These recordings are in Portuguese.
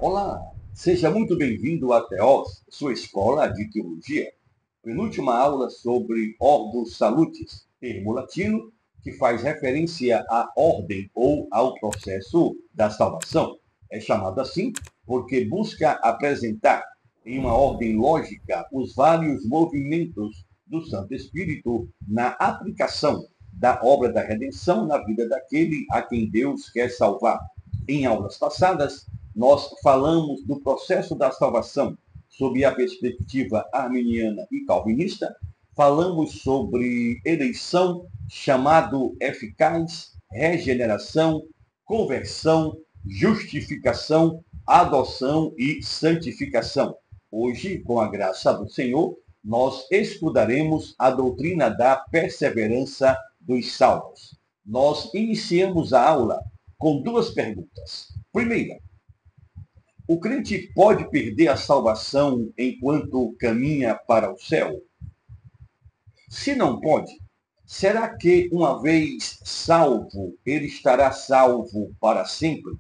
Olá, seja muito bem-vindo à Teós, sua escola de teologia. Penúltima aula sobre Ordo Salutis, termo latino que faz referência à ordem ou ao processo da salvação. É chamado assim porque busca apresentar em uma ordem lógica os vários movimentos do Santo Espírito na aplicação da obra da redenção na vida daquele a quem Deus quer salvar. Em aulas passadas, nós falamos do processo da salvação sob a perspectiva arminiana e calvinista, falamos sobre eleição, chamado eficaz, regeneração, conversão, justificação, adoção e santificação. Hoje, com a graça do Senhor, nós estudaremos a doutrina da perseverança dos salvos. Nós iniciamos a aula com duas perguntas. Primeira, o crente pode perder a salvação enquanto caminha para o céu? Se não pode, será que uma vez salvo, ele estará salvo para sempre?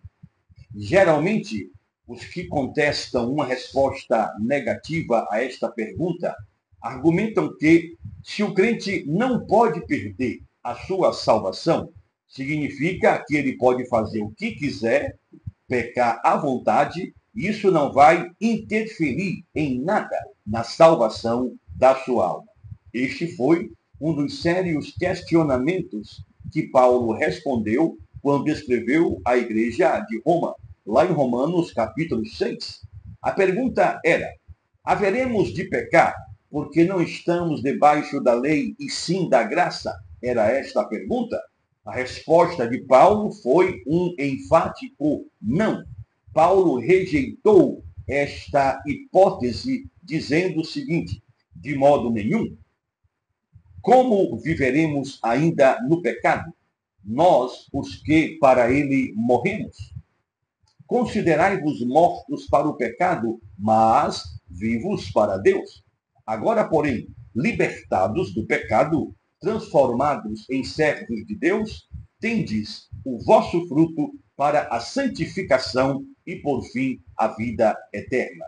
Geralmente, os que contestam uma resposta negativa a esta pergunta argumentam que, se o crente não pode perder a sua salvação, significa que ele pode fazer o que quiser, pecar à vontade, isso não vai interferir em nada na salvação da sua alma. Este foi um dos sérios questionamentos que Paulo respondeu quando escreveu à igreja de Roma, lá em Romanos capítulo 6. A pergunta era: haveremos de pecar porque não estamos debaixo da lei e sim da graça? Era esta a pergunta? A resposta de Paulo foi um enfático não. Paulo rejeitou esta hipótese, dizendo o seguinte: de modo nenhum. Como viveremos ainda no pecado? Nós, os que para ele morremos. Considerai-vos mortos para o pecado, mas vivos para Deus. Agora, porém, libertados do pecado, transformados em servos de Deus, tendes o vosso fruto para a santificação e, por fim, a vida eterna.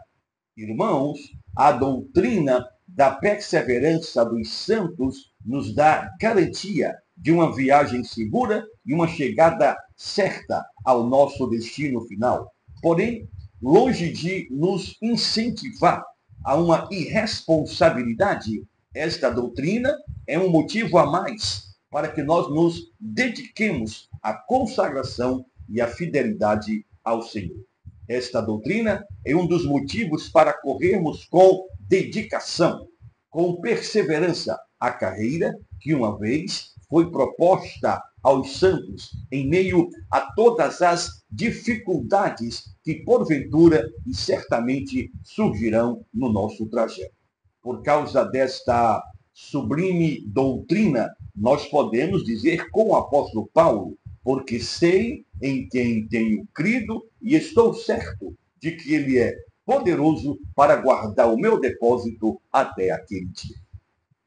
Irmãos, a doutrina da perseverança dos santos nos dá garantia de uma viagem segura e uma chegada certa ao nosso destino final. Porém, longe de nos incentivar a uma irresponsabilidade, esta doutrina é um motivo a mais para que nós nos dediquemos à consagração e à fidelidade ao Senhor. Esta doutrina é um dos motivos para corrermos com dedicação, com perseverança, a carreira que uma vez foi proposta aos santos em meio a todas as dificuldades que porventura e certamente surgirão no nosso trajeto. Por causa desta sublime doutrina, nós podemos dizer com o apóstolo Paulo: porque sei em quem tenho crido e estou certo de que ele é poderoso para guardar o meu depósito até aquele dia.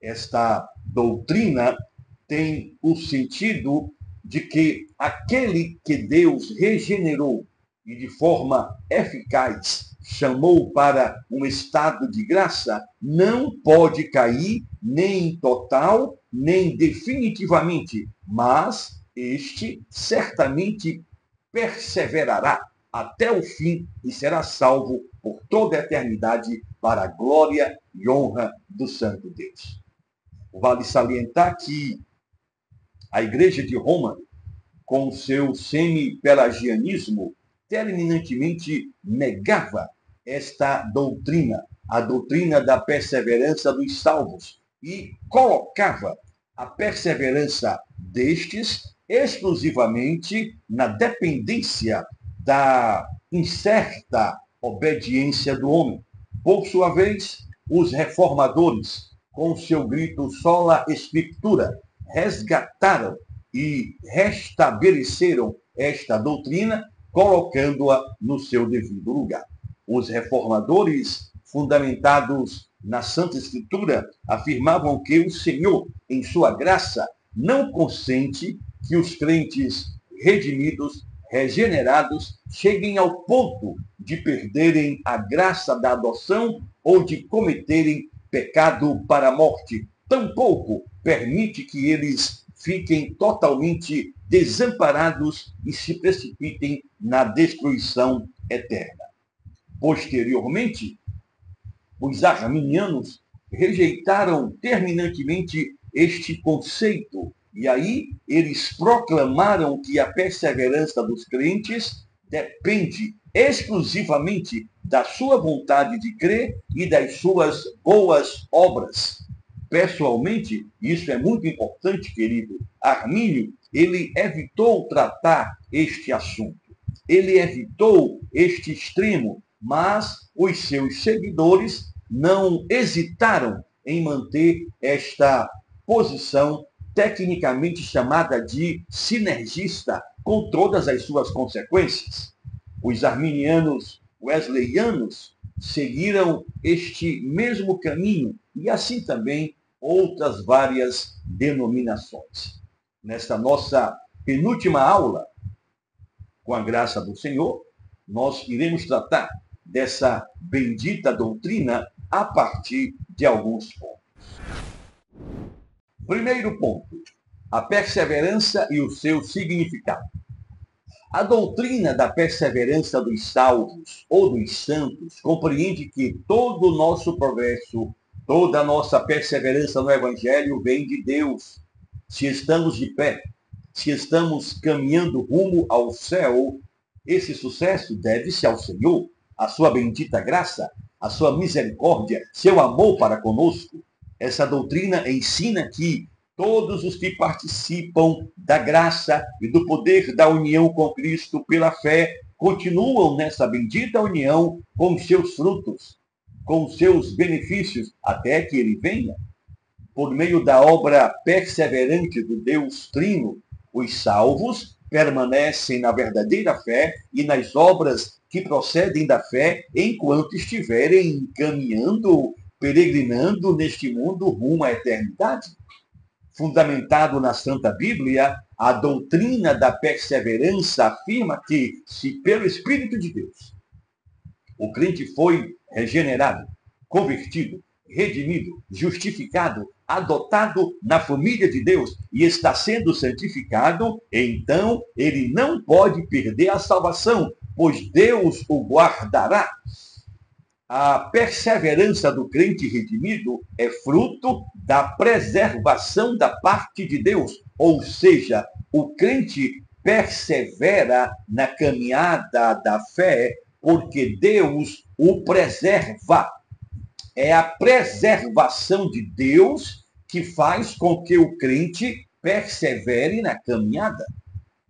Esta doutrina tem o sentido de que aquele que Deus regenerou e de forma eficaz chamou para um estado de graça, não pode cair nem total, nem definitivamente, mas este certamente perseverará até o fim e será salvo por toda a eternidade para a glória e honra do Santo Deus. Vale salientar que a Igreja de Roma, com seu semi-pelagianismo, terminantemente negava esta doutrina, a doutrina da perseverança dos salvos, e colocava a perseverança destes exclusivamente na dependência da incerta obediência do homem. Por sua vez, os reformadores, com seu grito sola scriptura, resgataram e restabeleceram esta doutrina, colocando-a no seu devido lugar. Os reformadores, fundamentados na Santa Escritura, afirmavam que o Senhor, em sua graça, não consente que os crentes redimidos regenerados cheguem ao ponto de perderem a graça da adoção ou de cometerem pecado para a morte. Tampouco permite que eles fiquem totalmente desamparados e se precipitem na destruição eterna. Posteriormente, os arminianos rejeitaram terminantemente este conceito, e aí eles proclamaram que a perseverança dos crentes depende exclusivamente da sua vontade de crer e das suas boas obras. Pessoalmente, isso é muito importante, querido. Armínio, ele evitou tratar este assunto. Ele evitou este extremo, mas os seus seguidores não hesitaram em manter esta posição tecnicamente chamada de sinergista, com todas as suas consequências. Os arminianos wesleyanos seguiram este mesmo caminho e assim também outras várias denominações. Nesta nossa penúltima aula, com a graça do Senhor, nós iremos tratar dessa bendita doutrina a partir de alguns pontos. Primeiro ponto, a perseverança e o seu significado. A doutrina da perseverança dos salvos ou dos santos compreende que todo o nosso progresso, toda a nossa perseverança no Evangelho vem de Deus. Se estamos de pé, se estamos caminhando rumo ao céu, esse sucesso deve-se ao Senhor, a sua bendita graça, a sua misericórdia, seu amor para conosco. Essa doutrina ensina que todos os que participam da graça e do poder da união com Cristo pela fé continuam nessa bendita união com os seus frutos, com os seus benefícios, até que ele venha. Por meio da obra perseverante do Deus Trino, os salvos permanecem na verdadeira fé e nas obras que procedem da fé enquanto estiverem caminhando, peregrinando neste mundo rumo à eternidade. Fundamentado na Santa Bíblia, a doutrina da perseverança afirma que, se pelo Espírito de Deus o crente foi regenerado, convertido, redimido, justificado, adotado na família de Deus e está sendo santificado, então ele não pode perder a salvação, pois Deus o guardará. A perseverança do crente redimido é fruto da preservação da parte de Deus, ou seja, o crente persevera na caminhada da fé porque Deus o preserva. É a preservação de Deus que faz com que o crente persevere na caminhada.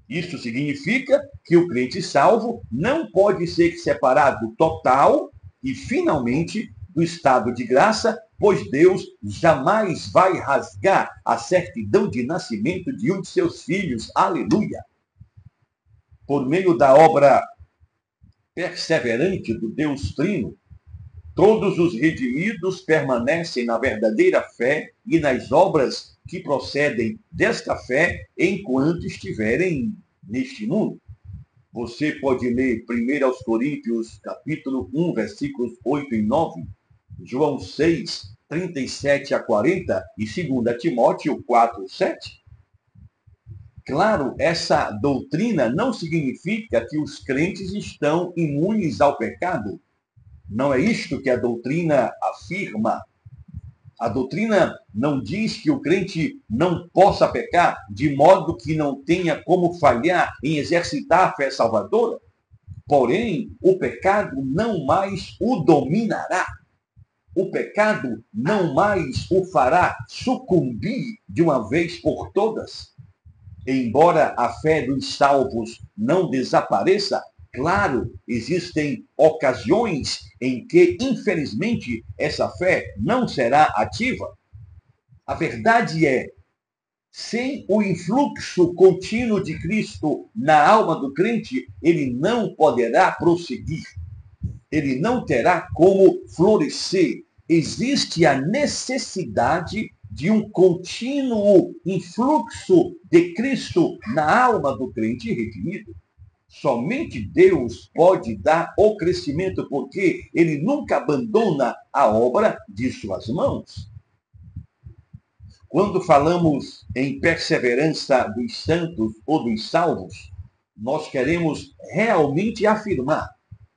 Isso significa que o crente salvo não pode ser separado total e finalmente do estado de graça, pois Deus jamais vai rasgar a certidão de nascimento de um de seus filhos. Aleluia! Por meio da obra perseverante do Deus Trino, todos os redimidos permanecem na verdadeira fé e nas obras que procedem desta fé enquanto estiverem neste mundo. Você pode ler 1 Coríntios, capítulo 1, versículos 8 e 9, João 6, 37 a 40 e 2 Timóteo 4, 7. Claro, essa doutrina não significa que os crentes estão imunes ao pecado. Não é isto que a doutrina afirma. A doutrina não diz que o crente não possa pecar, de modo que não tenha como falhar em exercitar a fé salvadora. Porém, o pecado não mais o dominará. O pecado não mais o fará sucumbir de uma vez por todas. Embora a fé dos salvos não desapareça, claro, existem ocasiões em que, infelizmente, essa fé não será ativa. A verdade é, sem o influxo contínuo de Cristo na alma do crente, ele não poderá prosseguir. Ele não terá como florescer. Existe a necessidade de um contínuo influxo de Cristo na alma do crente redimido. Somente Deus pode dar o crescimento, porque ele nunca abandona a obra de suas mãos. Quando falamos em perseverança dos santos ou dos salvos, nós queremos realmente afirmar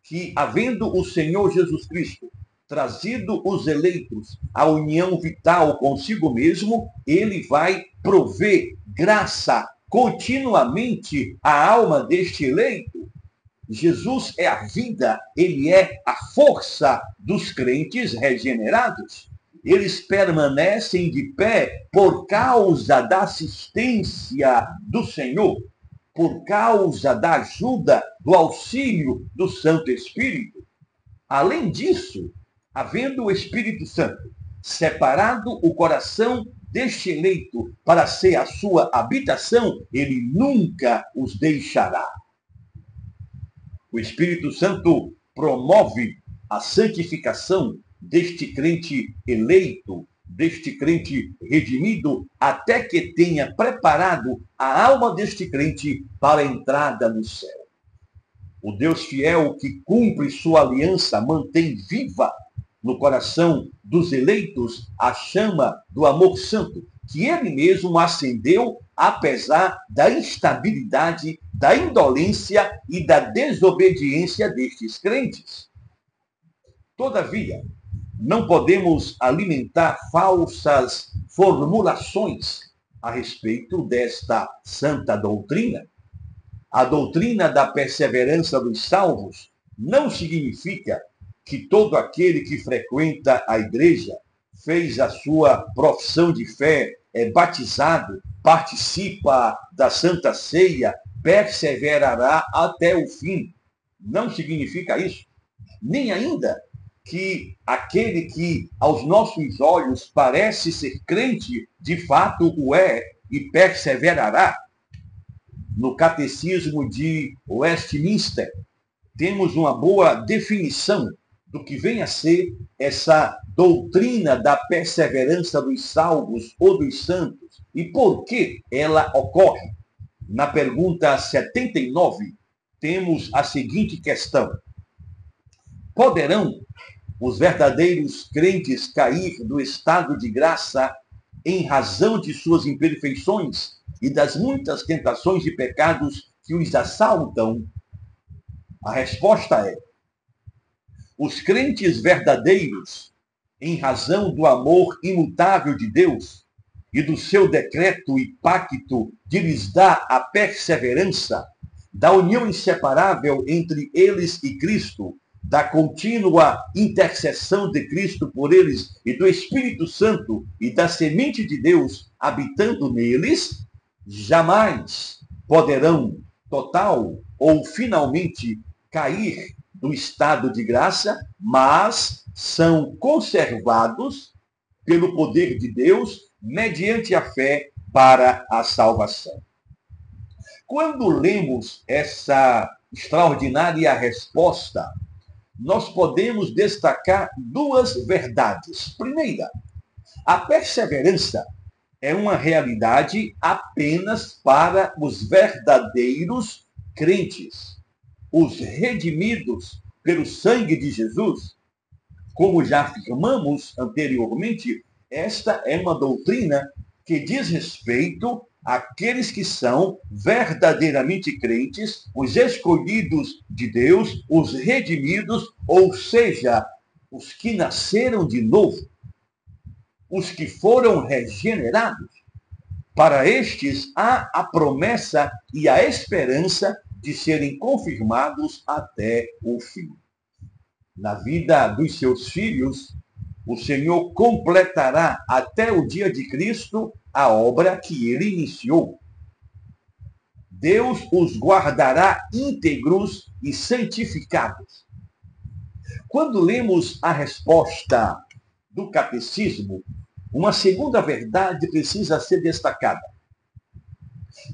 que, havendo o Senhor Jesus Cristo trazido os eleitos à união vital consigo mesmo, ele vai prover graça continuamente à alma deste eleito. Jesus é a vida, ele é a força dos crentes regenerados. Eles permanecem de pé por causa da assistência do Senhor, por causa da ajuda, do auxílio do Santo Espírito. Além disso, havendo o Espírito Santo separado o coração deste eleito para ser a sua habitação, ele nunca os deixará. O Espírito Santo promove a santificação deste crente eleito, deste crente redimido, até que tenha preparado a alma deste crente para a entrada no céu. O Deus fiel que cumpre sua aliança mantém viva no coração dos eleitos a chama do amor santo, que ele mesmo acendeu apesar da instabilidade, da indolência e da desobediência destes crentes. Todavia, não podemos alimentar falsas formulações a respeito desta santa doutrina. A doutrina da perseverança dos salvos não significa que todo aquele que frequenta a igreja, fez a sua profissão de fé, é batizado, participa da Santa Ceia, perseverará até o fim. Não significa isso. Nem ainda que aquele que aos nossos olhos parece ser crente, de fato o é e perseverará. No Catecismo de Westminster, temos uma boa definição do que vem a ser essa doutrina da perseverança dos salvos ou dos santos e por que ela ocorre. Na pergunta 79, temos a seguinte questão: poderão os verdadeiros crentes cair do estado de graça em razão de suas imperfeições e das muitas tentações e pecados que os assaltam? A resposta é: os crentes verdadeiros, em razão do amor imutável de Deus e do seu decreto e pacto de lhes dar a perseverança, da união inseparável entre eles e Cristo, da contínua intercessão de Cristo por eles e do Espírito Santo e da semente de Deus habitando neles, jamais poderão total ou finalmente cair do estado de graça, mas são conservados pelo poder de Deus mediante a fé para a salvação. Quando lemos essa extraordinária resposta, nós podemos destacar duas verdades. Primeira, a perseverança é uma realidade apenas para os verdadeiros crentes, os redimidos pelo sangue de Jesus. Como já afirmamos anteriormente, esta é uma doutrina que diz respeito àqueles que são verdadeiramente crentes, os escolhidos de Deus, os redimidos, ou seja, os que nasceram de novo, os que foram regenerados. Para estes há a promessa e a esperança de serem confirmados até o fim. Na vida dos seus filhos, o Senhor completará até o dia de Cristo a obra que ele iniciou. Deus os guardará íntegros e santificados. Quando lemos a resposta do catecismo, uma segunda verdade precisa ser destacada.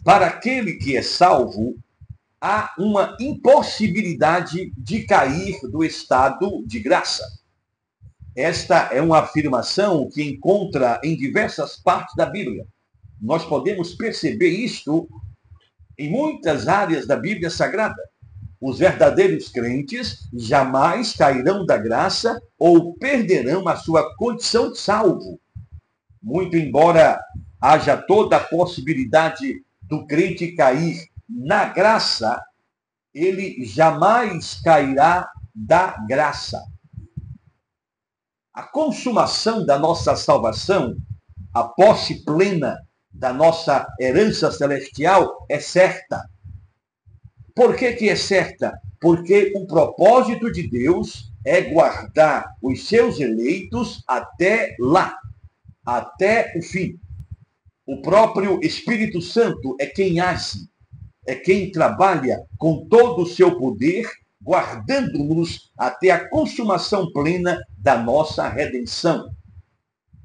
Para aquele que é salvo, há uma impossibilidade de cair do estado de graça. Esta é uma afirmação que encontra em diversas partes da Bíblia. Nós podemos perceber isto em muitas áreas da Bíblia Sagrada. Os verdadeiros crentes jamais cairão da graça ou perderão a sua condição de salvo. Muito embora haja toda a possibilidade do crente cair na graça, ele jamais cairá da graça. A consumação da nossa salvação, a posse plena da nossa herança celestial é certa. Por que é certa? Porque o propósito de Deus é guardar os seus eleitos até lá, até o fim. O próprio Espírito Santo é quem age, é quem trabalha com todo o seu poder, guardando-nos até a consumação plena da nossa redenção.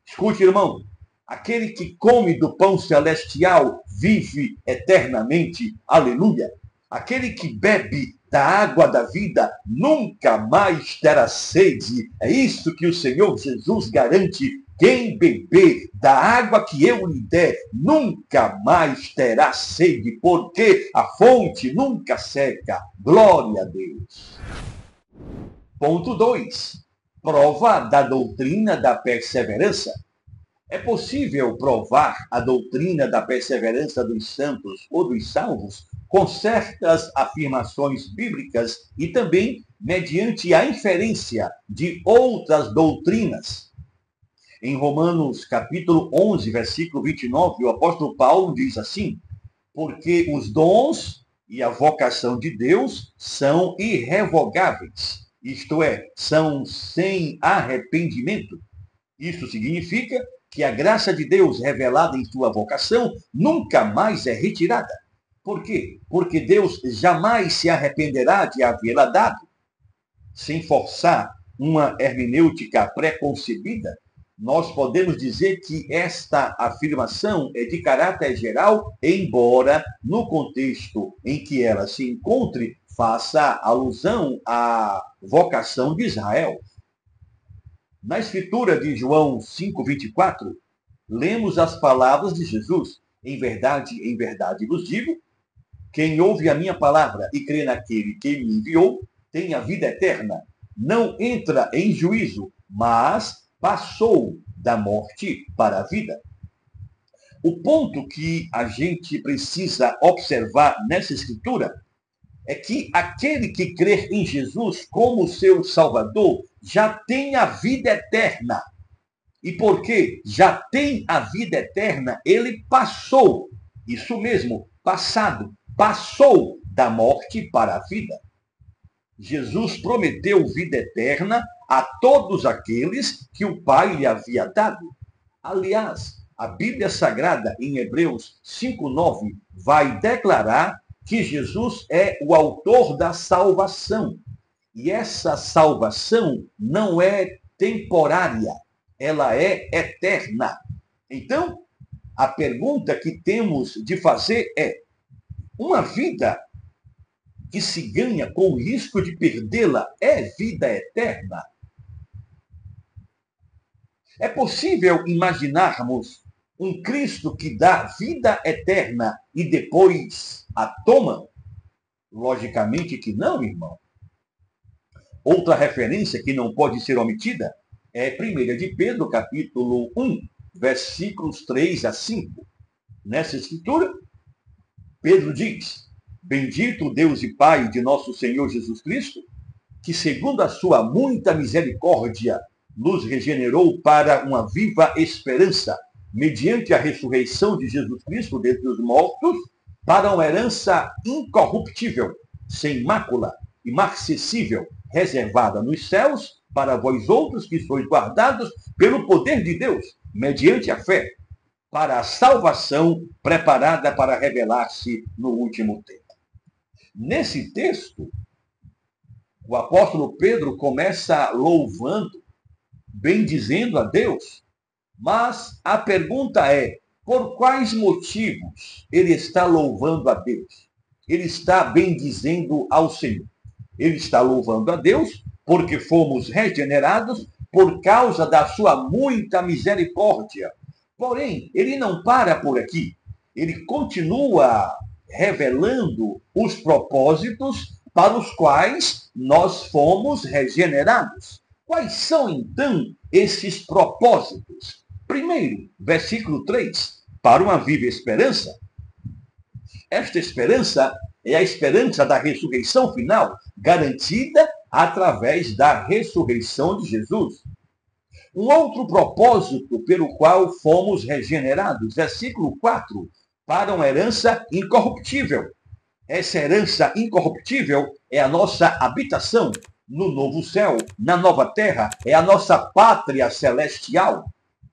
Escute, irmão, aquele que come do pão celestial vive eternamente. Aleluia! Aquele que bebe da água da vida nunca mais terá sede. É isso que o Senhor Jesus garante. Quem beber da água que eu lhe der nunca mais terá sede, porque a fonte nunca seca. Glória a Deus. Ponto 2. Prova da doutrina da perseverança. É possível provar a doutrina da perseverança dos santos ou dos salvos com certas afirmações bíblicas e também mediante a inferência de outras doutrinas. Em Romanos capítulo 11, versículo 29, o apóstolo Paulo diz assim: porque os dons e a vocação de Deus são irrevogáveis, isto é, são sem arrependimento. Isso significa que a graça de Deus revelada em sua vocação nunca mais é retirada. Por quê? Porque Deus jamais se arrependerá de havê-la dado. Sem forçar uma hermenêutica preconcebida, nós podemos dizer que esta afirmação é de caráter geral, embora no contexto em que ela se encontre, faça alusão à vocação de Israel. Na escritura de João 5,24, lemos as palavras de Jesus. Em verdade vos digo, quem ouve a minha palavra e crê naquele que me enviou, tem a vida eterna. Não entra em juízo, mas passou da morte para a vida. O ponto que a gente precisa observar nessa escritura é que aquele que crer em Jesus como seu Salvador já tem a vida eterna. E porque já tem a vida eterna, ele passou, isso mesmo, passado, passou da morte para a vida. Jesus prometeu vida eterna a todos aqueles que o Pai lhe havia dado. Aliás, a Bíblia Sagrada, em Hebreus 5,9, vai declarar que Jesus é o autor da salvação. E essa salvação não é temporária, ela é eterna. Então, a pergunta que temos de fazer é: uma vida que se ganha com o risco de perdê-la é vida eterna? É possível imaginarmos um Cristo que dá vida eterna e depois a toma? Logicamente que não, irmão. Outra referência que não pode ser omitida é 1 de Pedro, capítulo 1, versículos 3 a 5. Nessa escritura, Pedro diz: bendito o Deus e Pai de nosso Senhor Jesus Cristo, que segundo a sua muita misericórdia nos regenerou para uma viva esperança, mediante a ressurreição de Jesus Cristo dentre os mortos, para uma herança incorruptível, sem mácula, imarcessível, reservada nos céus, para vós outros que sois guardados pelo poder de Deus, mediante a fé, para a salvação preparada para revelar-se no último tempo. Nesse texto, o apóstolo Pedro começa louvando, bendizendo a Deus, mas a pergunta é: por quais motivos ele está louvando a Deus? Ele está bendizendo ao Senhor. Ele está louvando a Deus porque fomos regenerados por causa da sua muita misericórdia. Porém, ele não para por aqui. Ele continua revelando os propósitos para os quais nós fomos regenerados. Quais são, então, esses propósitos? Primeiro, versículo 3, para uma viva esperança. Esta esperança é a esperança da ressurreição final, garantida através da ressurreição de Jesus. Um outro propósito pelo qual fomos regenerados, versículo 4, para uma herança incorruptível. Essa herança incorruptível é a nossa habitação no novo céu, na nova terra, é a nossa pátria celestial.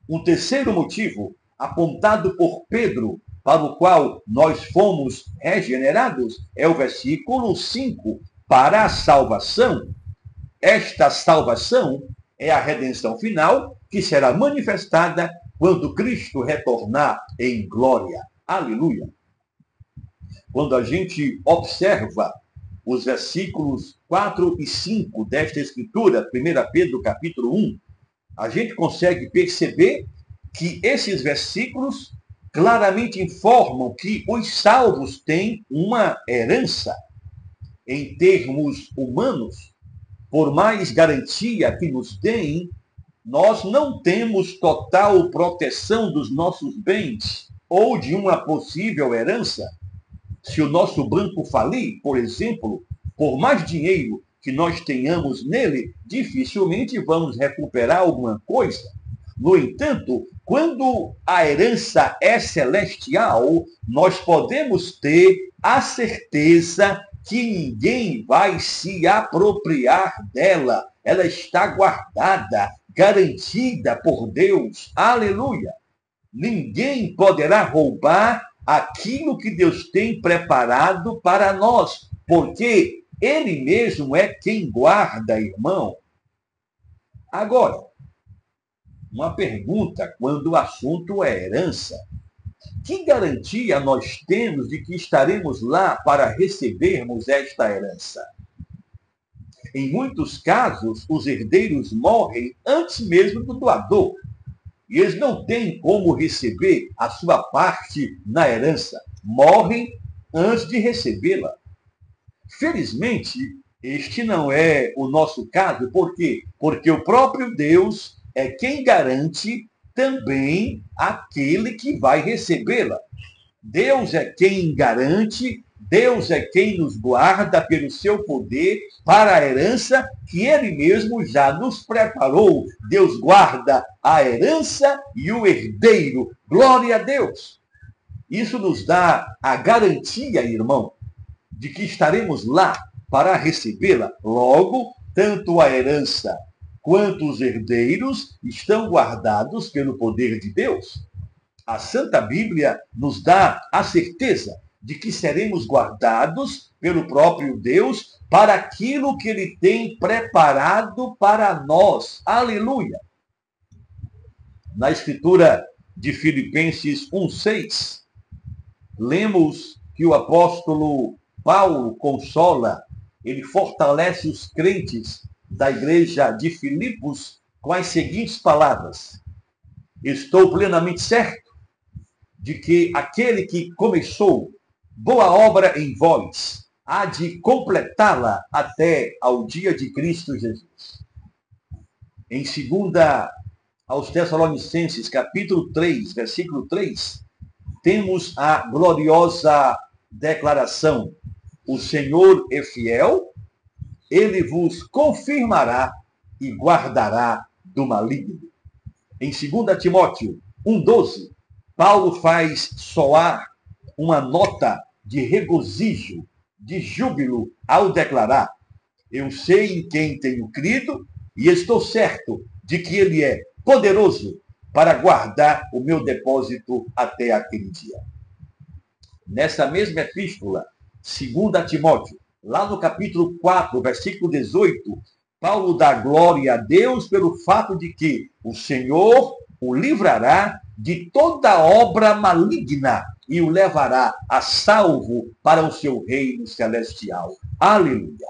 Um terceiro motivo, apontado por Pedro, para o qual nós fomos regenerados, é o versículo 5, para a salvação. Esta salvação é a redenção final, que será manifestada quando Cristo retornar em glória. Aleluia! Quando a gente observa os versículos 4 e 5 desta escritura, 1 Pedro capítulo 1, a gente consegue perceber que esses versículos claramente informam que os salvos têm uma herança. Em termos humanos, por mais garantia que nos deem, nós não temos total proteção dos nossos bens ou de uma possível herança. Se o nosso banco falir, por exemplo, por mais dinheiro que nós tenhamos nele, dificilmente vamos recuperar alguma coisa. No entanto, quando a herança é celestial, nós podemos ter a certeza que ninguém vai se apropriar dela. Ela está guardada, garantida por Deus. Aleluia! Ninguém poderá roubar aquilo que Deus tem preparado para nós, porque Ele mesmo é quem guarda, irmão. Agora, uma pergunta quando o assunto é herança. Que garantia nós temos de que estaremos lá para recebermos esta herança? Em muitos casos, os herdeiros morrem antes mesmo do doador. E eles não têm como receber a sua parte na herança. Morrem antes de recebê-la. Felizmente, este não é o nosso caso. Por quê? Porque o próprio Deus é quem garante também aquele que vai recebê-la. Deus é quem garante, Deus é quem nos guarda pelo seu poder para a herança que Ele mesmo já nos preparou. Deus guarda a herança e o herdeiro. Glória a Deus! Isso nos dá a garantia, irmão, de que estaremos lá para recebê-la. Logo, tanto a herança quanto os herdeiros estão guardados pelo poder de Deus. A Santa Bíblia nos dá a certeza de que seremos guardados pelo próprio Deus para aquilo que Ele tem preparado para nós. Aleluia! Na escritura de Filipenses 1:6, lemos que o apóstolo Paulo consola, ele fortalece os crentes da igreja de Filipos com as seguintes palavras: estou plenamente certo de que aquele que começou boa obra em vós há de completá-la até ao dia de Cristo Jesus. Em 2 aos Tessalonicenses, capítulo 3, versículo 3, temos a gloriosa declaração: o Senhor é fiel, Ele vos confirmará e guardará do maligno. Em 2 Timóteo 1:12, Paulo faz soar uma nota de regozijo, de júbilo, ao declarar: eu sei em quem tenho crido e estou certo de que Ele é poderoso para guardar o meu depósito até aquele dia. Nessa mesma epístola, 2 Timóteo, lá no capítulo 4, versículo 18, Paulo dá glória a Deus pelo fato de que o Senhor o livrará de toda obra maligna e o levará a salvo para o seu reino celestial. Aleluia!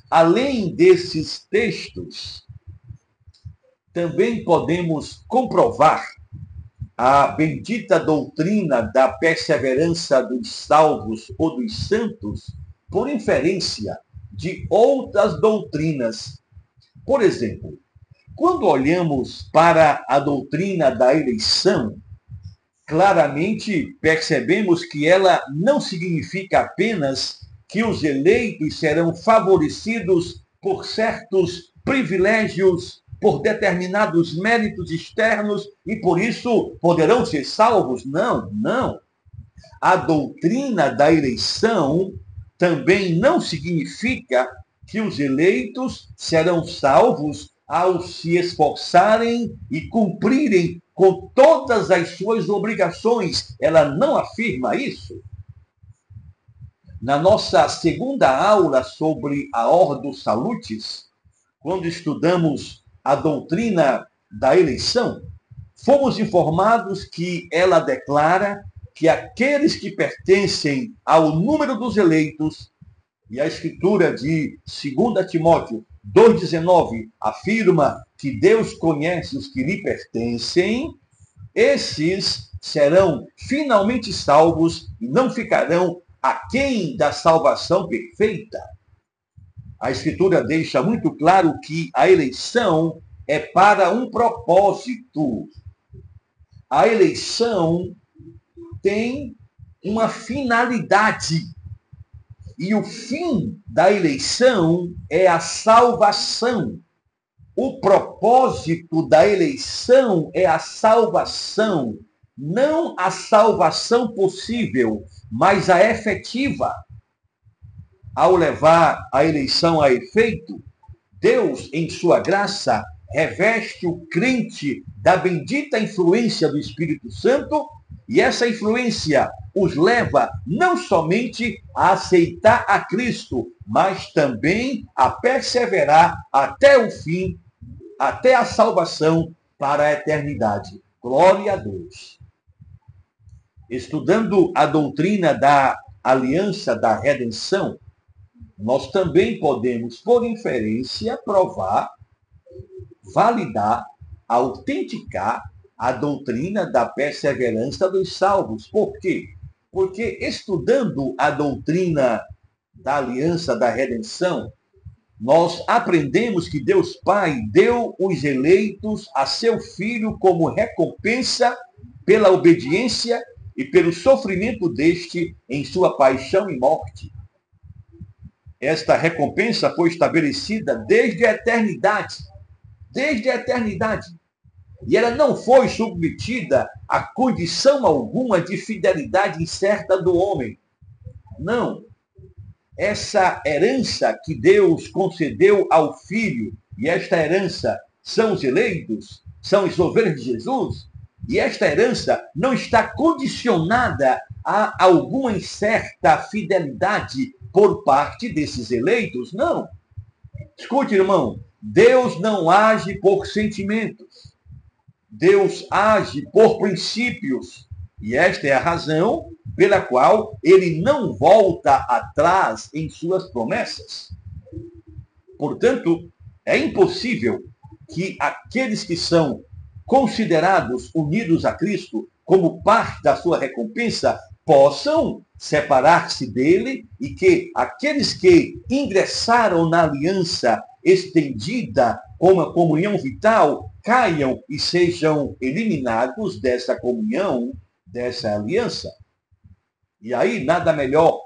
Além desses textos, também podemos comprovar a bendita doutrina da perseverança dos salvos ou dos santos por inferência de outras doutrinas. Por exemplo, quando olhamos para a doutrina da eleição, claramente percebemos que ela não significa apenas que os eleitos serão favorecidos por certos privilégios, por determinados méritos externos e por isso poderão ser salvos. Não, não. A doutrina da eleição também não significa que os eleitos serão salvos ao se esforçarem e cumprirem com todas as suas obrigações. Ela não afirma isso. Na nossa segunda aula sobre a Ordo Salutis, quando estudamos a doutrina da eleição, fomos informados que ela declara que aqueles que pertencem ao número dos eleitos, e a escritura de 2 Timóteo 2,19 afirma que Deus conhece os que lhe pertencem, esses serão finalmente salvos e não ficarão aquém da salvação perfeita. A escritura deixa muito claro que a eleição é para um propósito. A eleição tem uma finalidade. E o fim da eleição é a salvação. O propósito da eleição é a salvação. Não a salvação possível, mas a efetiva. Ao levar a eleição a efeito, Deus, em sua graça, reveste o crente da bendita influência do Espírito Santo, e essa influência os leva não somente a aceitar a Cristo, mas também a perseverar até o fim, até a salvação para a eternidade. Glória a Deus. Estudando a doutrina da aliança da redenção, nós também podemos, por inferência, provar, validar, autenticar a doutrina da perseverança dos salvos. Por quê? Porque estudando a doutrina da aliança da redenção, nós aprendemos que Deus Pai deu os eleitos a seu Filho como recompensa pela obediência e pelo sofrimento deste em sua paixão e morte. Esta recompensa foi estabelecida desde a eternidade. Desde a eternidade. E ela não foi submetida a condição alguma de fidelidade incerta do homem. Não. Essa herança que Deus concedeu ao Filho, e esta herança são os eleitos, são as ovelhas de Jesus, e esta herança não está condicionada a alguma incerta fidelidade por parte desses eleitos, não. Escute, irmão, Deus não age por sentimentos. Deus age por princípios. E esta é a razão pela qual ele não volta atrás em suas promessas. Portanto, é impossível que aqueles que são considerados unidos a Cristo como parte da sua recompensa possam separar-se dele e que aqueles que ingressaram na aliança estendida com a comunhão vital caiam e sejam eliminados dessa comunhão, dessa aliança. E aí, nada melhor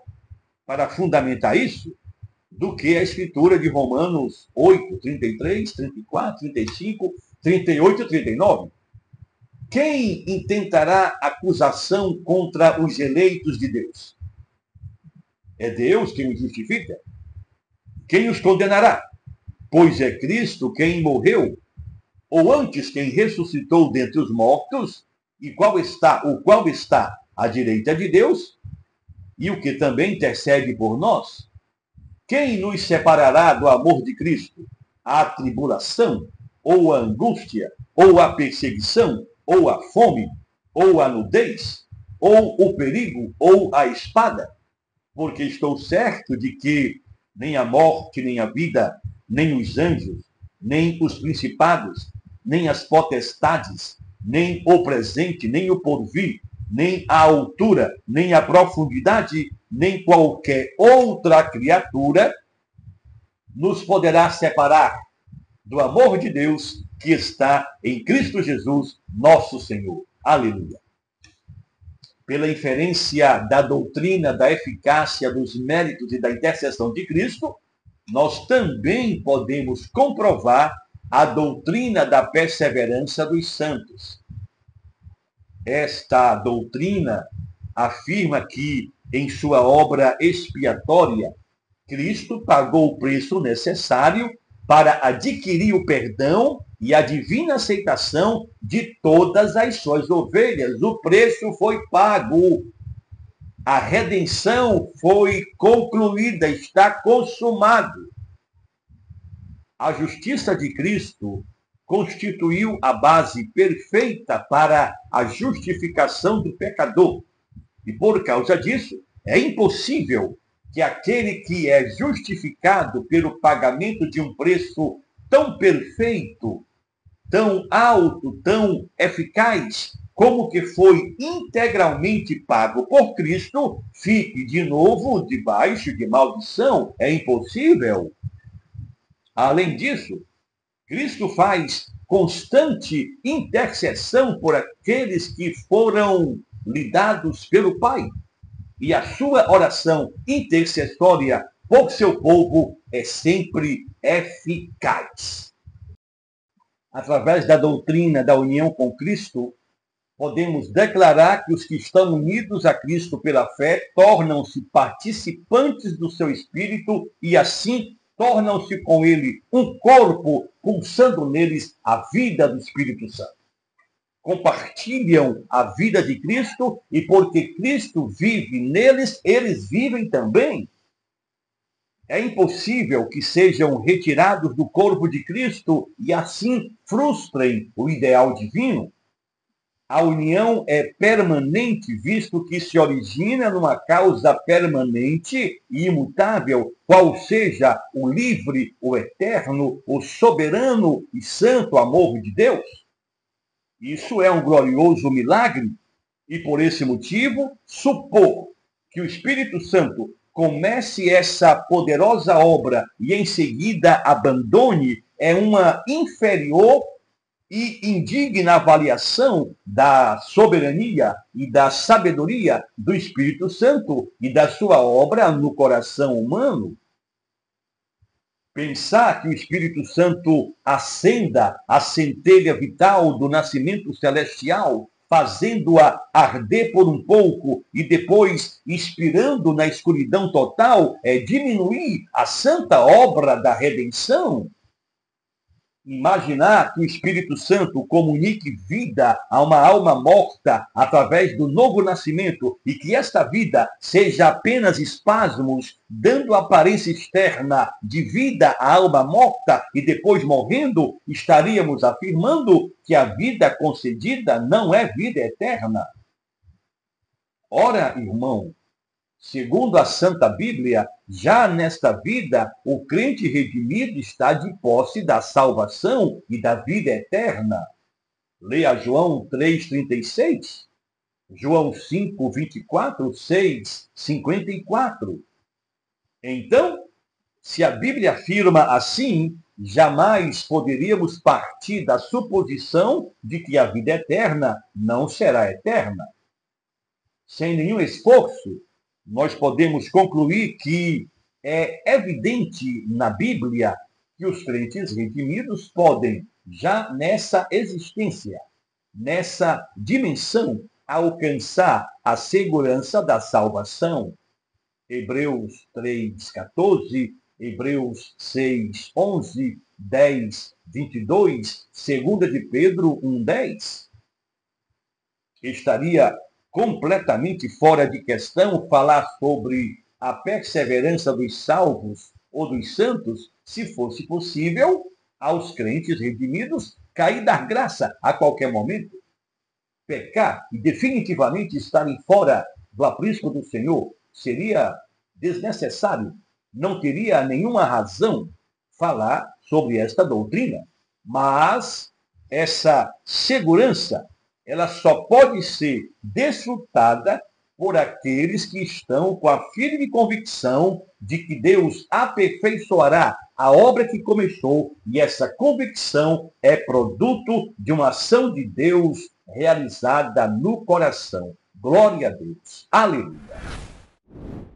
para fundamentar isso do que a escritura de Romanos 8, 33, 34, 35, 38 e 39. Quem intentará acusação contra os eleitos de Deus? É Deus quem os justifica. Quem os condenará? Pois é Cristo quem morreu, ou antes quem ressuscitou dentre os mortos, e o qual está à direita de Deus, e o que também intercede por nós. Quem nos separará do amor de Cristo? A tribulação, ou a angústia, ou a perseguição, ou a fome, ou a nudez, ou o perigo, ou a espada? Porque estou certo de que nem a morte, nem a vida, nem os anjos, nem os principados, nem as potestades, nem o presente, nem o porvir, nem a altura, nem a profundidade, nem qualquer outra criatura nos poderá separar do amor de Deus que está em Cristo Jesus, nosso Senhor. Aleluia. Pela inferência da doutrina da eficácia dos méritos e da intercessão de Cristo, nós também podemos comprovar a doutrina da perseverança dos santos. Esta doutrina afirma que, em sua obra expiatória, Cristo pagou o preço necessário para adquirir o perdão e a divina aceitação de todas as suas ovelhas. O preço foi pago. A redenção foi concluída, está consumado. A justiça de Cristo constituiu a base perfeita para a justificação do pecador. E por causa disso, é impossível que aquele que é justificado pelo pagamento de um preço tão perfeito, tão alto, tão eficaz, como que foi integralmente pago por Cristo, fique de novo debaixo de maldição. É impossível. Além disso, Cristo faz constante intercessão por aqueles que foram lhe dados pelo Pai. E a sua oração intercessória por seu povo é sempre eficaz. Através da doutrina da união com Cristo, podemos declarar que os que estão unidos a Cristo pela fé tornam-se participantes do seu Espírito e assim tornam-se com ele um corpo, pulsando neles a vida do Espírito Santo. Compartilham a vida de Cristo e porque Cristo vive neles, eles vivem também. É impossível que sejam retirados do corpo de Cristo e assim frustrem o ideal divino. A união é permanente, visto que se origina numa causa permanente e imutável, qual seja o livre, o eterno, o soberano e santo amor de Deus. Isso é um glorioso milagre e, por esse motivo, supor que o Espírito Santo comece essa poderosa obra e em seguida abandone é uma inferior e indigna avaliação da soberania e da sabedoria do Espírito Santo e da sua obra no coração humano. Pensar que o Espírito Santo acenda a centelha vital do nascimento celestial, fazendo-a arder por um pouco e depois expirando na escuridão total, é diminuir a santa obra da redenção. Imaginar que o Espírito Santo comunique vida a uma alma morta através do novo nascimento e que esta vida seja apenas espasmos, dando aparência externa de vida à alma morta e depois morrendo, estaríamos afirmando que a vida concedida não é vida eterna. Ora, irmão, segundo a Santa Bíblia, já nesta vida, o crente redimido está de posse da salvação e da vida eterna. Leia João 3,36, João 5, 24, 6, 54. Então, se a Bíblia afirma assim, jamais poderíamos partir da suposição de que a vida eterna não será eterna. Sem nenhum esforço, nós podemos concluir que é evidente na Bíblia que os crentes redimidos podem, já nessa existência, nessa dimensão, alcançar a segurança da salvação. Hebreus 3,14, Hebreus 6,11, 10, 22, 2 de Pedro 1,10. Estaria completamente fora de questão falar sobre a perseverança dos salvos ou dos santos, se fosse possível, aos crentes redimidos cair da graça a qualquer momento, pecar e definitivamente estarem fora do aprisco do Senhor seria desnecessário, não teria nenhuma razão falar sobre esta doutrina, mas essa segurança ela só pode ser desfrutada por aqueles que estão com a firme convicção de que Deus aperfeiçoará a obra que começou, e essa convicção é produto de uma ação de Deus realizada no coração. Glória a Deus. Aleluia.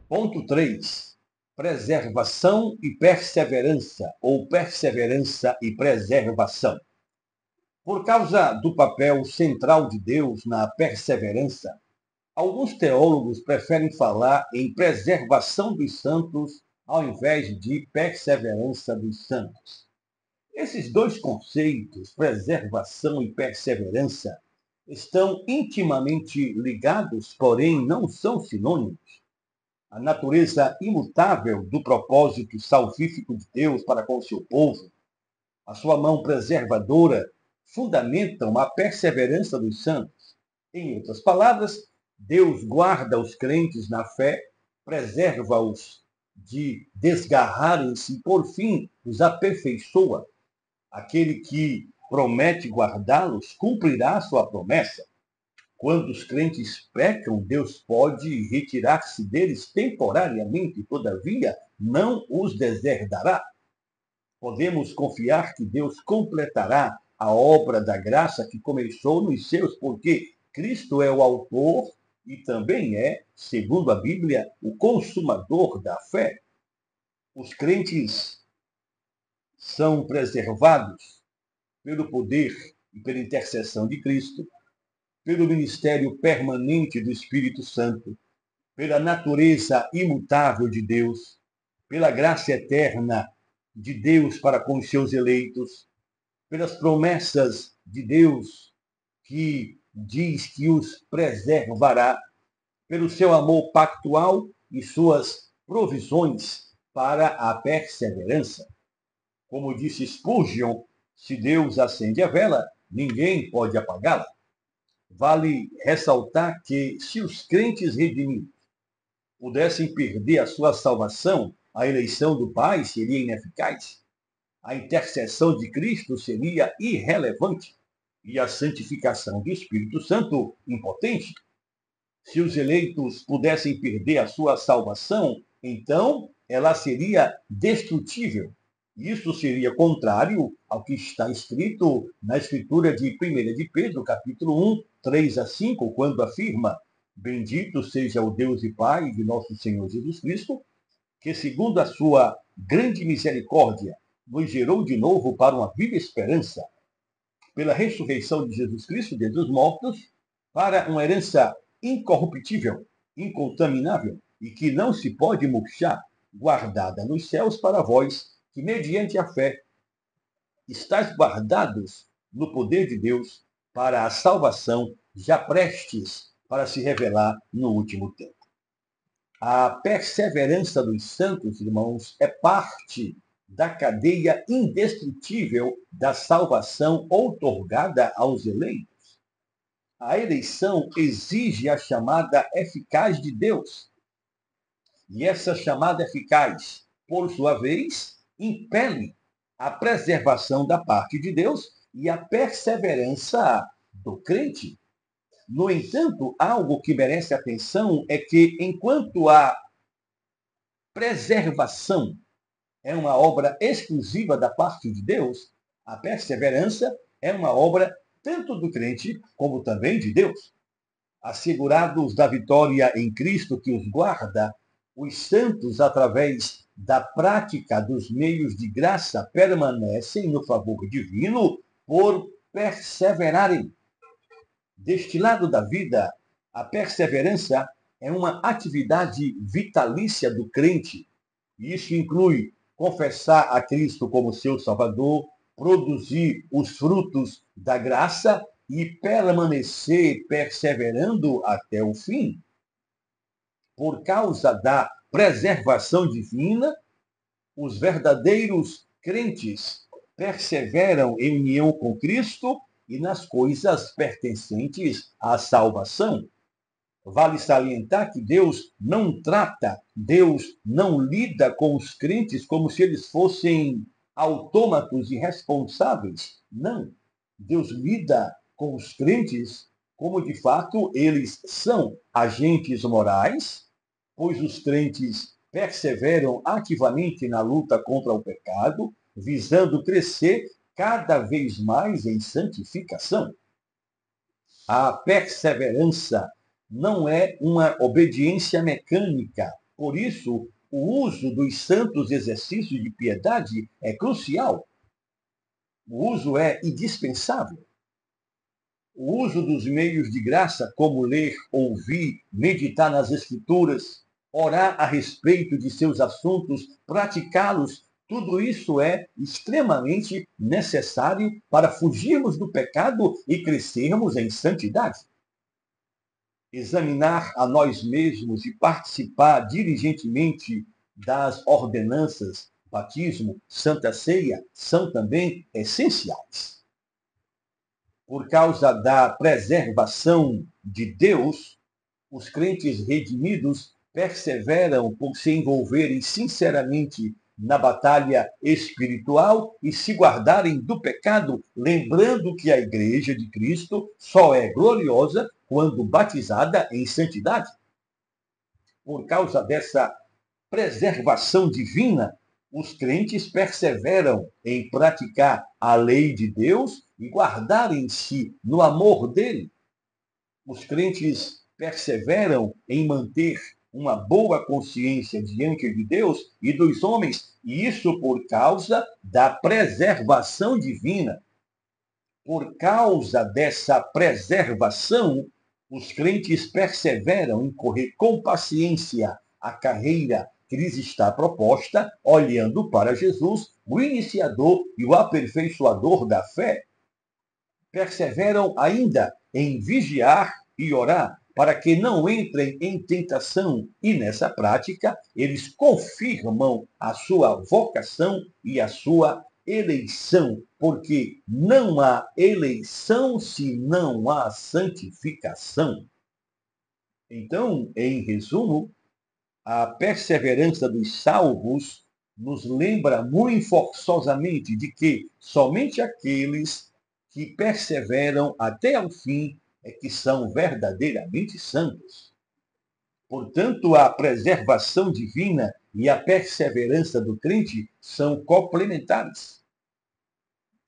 Ponto 3. Preservação e perseverança, ou perseverança e preservação. Por causa do papel central de Deus na perseverança, alguns teólogos preferem falar em preservação dos santos ao invés de perseverança dos santos. Esses dois conceitos, preservação e perseverança, estão intimamente ligados, porém não são sinônimos. A natureza imutável do propósito salvífico de Deus para com o seu povo, a sua mão preservadora, fundamentam a perseverança dos santos. Em outras palavras, Deus guarda os crentes na fé, preserva-os de desgarrarem-se e, por fim, os aperfeiçoa. Aquele que promete guardá-los cumprirá sua promessa. Quando os crentes pecam, Deus pode retirar-se deles temporariamente, todavia não os deserdará. Podemos confiar que Deus completará a obra da graça que começou nos seus, porque Cristo é o autor e também é, segundo a Bíblia, o consumador da fé. Os crentes são preservados pelo poder e pela intercessão de Cristo, pelo ministério permanente do Espírito Santo, pela natureza imutável de Deus, pela graça eterna de Deus para com os seus eleitos, pelas promessas de Deus que diz que os preservará, pelo seu amor pactual e suas provisões para a perseverança. Como disse Spurgeon, se Deus acende a vela, ninguém pode apagá-la. Vale ressaltar que, se os crentes redimidos pudessem perder a sua salvação, a eleição do Pai seria ineficaz, a intercessão de Cristo seria irrelevante e a santificação do Espírito Santo impotente. Se os eleitos pudessem perder a sua salvação, então ela seria destrutível. Isso seria contrário ao que está escrito na Escritura de 1 de Pedro, capítulo 1, 3 a 5, quando afirma: Bendito seja o Deus e Pai de nosso Senhor Jesus Cristo, que segundo a sua grande misericórdia nos gerou de novo para uma viva esperança, pela ressurreição de Jesus Cristo dentre os mortos, para uma herança incorruptível, incontaminável e que não se pode murchar, guardada nos céus para vós, que mediante a fé estáis guardados no poder de Deus para a salvação, já prestes para se revelar no último tempo. A perseverança dos santos, irmãos, é parte da cadeia indestrutível da salvação outorgada aos eleitos. A eleição exige a chamada eficaz de Deus. E essa chamada eficaz, por sua vez, impele a preservação da parte de Deus e a perseverança do crente. No entanto, algo que merece atenção é que, enquanto a preservação é uma obra exclusiva da parte de Deus, a perseverança é uma obra tanto do crente como também de Deus. Assegurados da vitória em Cristo que os guarda, os santos, através da prática dos meios de graça, permanecem no favor divino por perseverarem. Deste lado da vida, a perseverança é uma atividade vitalícia do crente. Isso inclui confessar a Cristo como seu Salvador, produzir os frutos da graça e permanecer perseverando até o fim. Por causa da preservação divina, os verdadeiros crentes perseveram em união com Cristo e nas coisas pertencentes à salvação. Vale salientar que Deus não lida com os crentes como se eles fossem autômatos irresponsáveis. Não. Deus lida com os crentes como de fato eles são agentes morais, pois os crentes perseveram ativamente na luta contra o pecado, visando crescer cada vez mais em santificação. A perseverança não é uma obediência mecânica, por isso, o uso dos santos exercícios de piedade é crucial. O uso é indispensável. O uso dos meios de graça, como ler, ouvir, meditar nas Escrituras, orar a respeito de seus assuntos, praticá-los, tudo isso é extremamente necessário para fugirmos do pecado e crescermos em santidade. Examinar a nós mesmos e participar diligentemente das ordenanças, batismo, santa ceia, são também essenciais. Por causa da preservação de Deus, os crentes redimidos perseveram por se envolverem sinceramente na batalha espiritual e se guardarem do pecado, lembrando que a Igreja de Cristo só é gloriosa quando batizada em santidade. Por causa dessa preservação divina, os crentes perseveram em praticar a lei de Deus e guardarem-se no amor dele. Os crentes perseveram em manter uma boa consciência diante de Deus e dos homens, e isso por causa da preservação divina. Por causa dessa preservação, os crentes perseveram em correr com paciência a carreira que lhes está proposta, olhando para Jesus, o iniciador e o aperfeiçoador da fé. Perseveram ainda em vigiar e orar, para que não entrem em tentação, e nessa prática eles confirmam a sua vocação e a sua eleição, porque não há eleição se não há santificação. Então, em resumo, a perseverança dos salvos nos lembra muito forçosamente de que somente aqueles que perseveram até o fim é que são verdadeiramente santos. Portanto, a preservação divina e a perseverança do crente são complementares.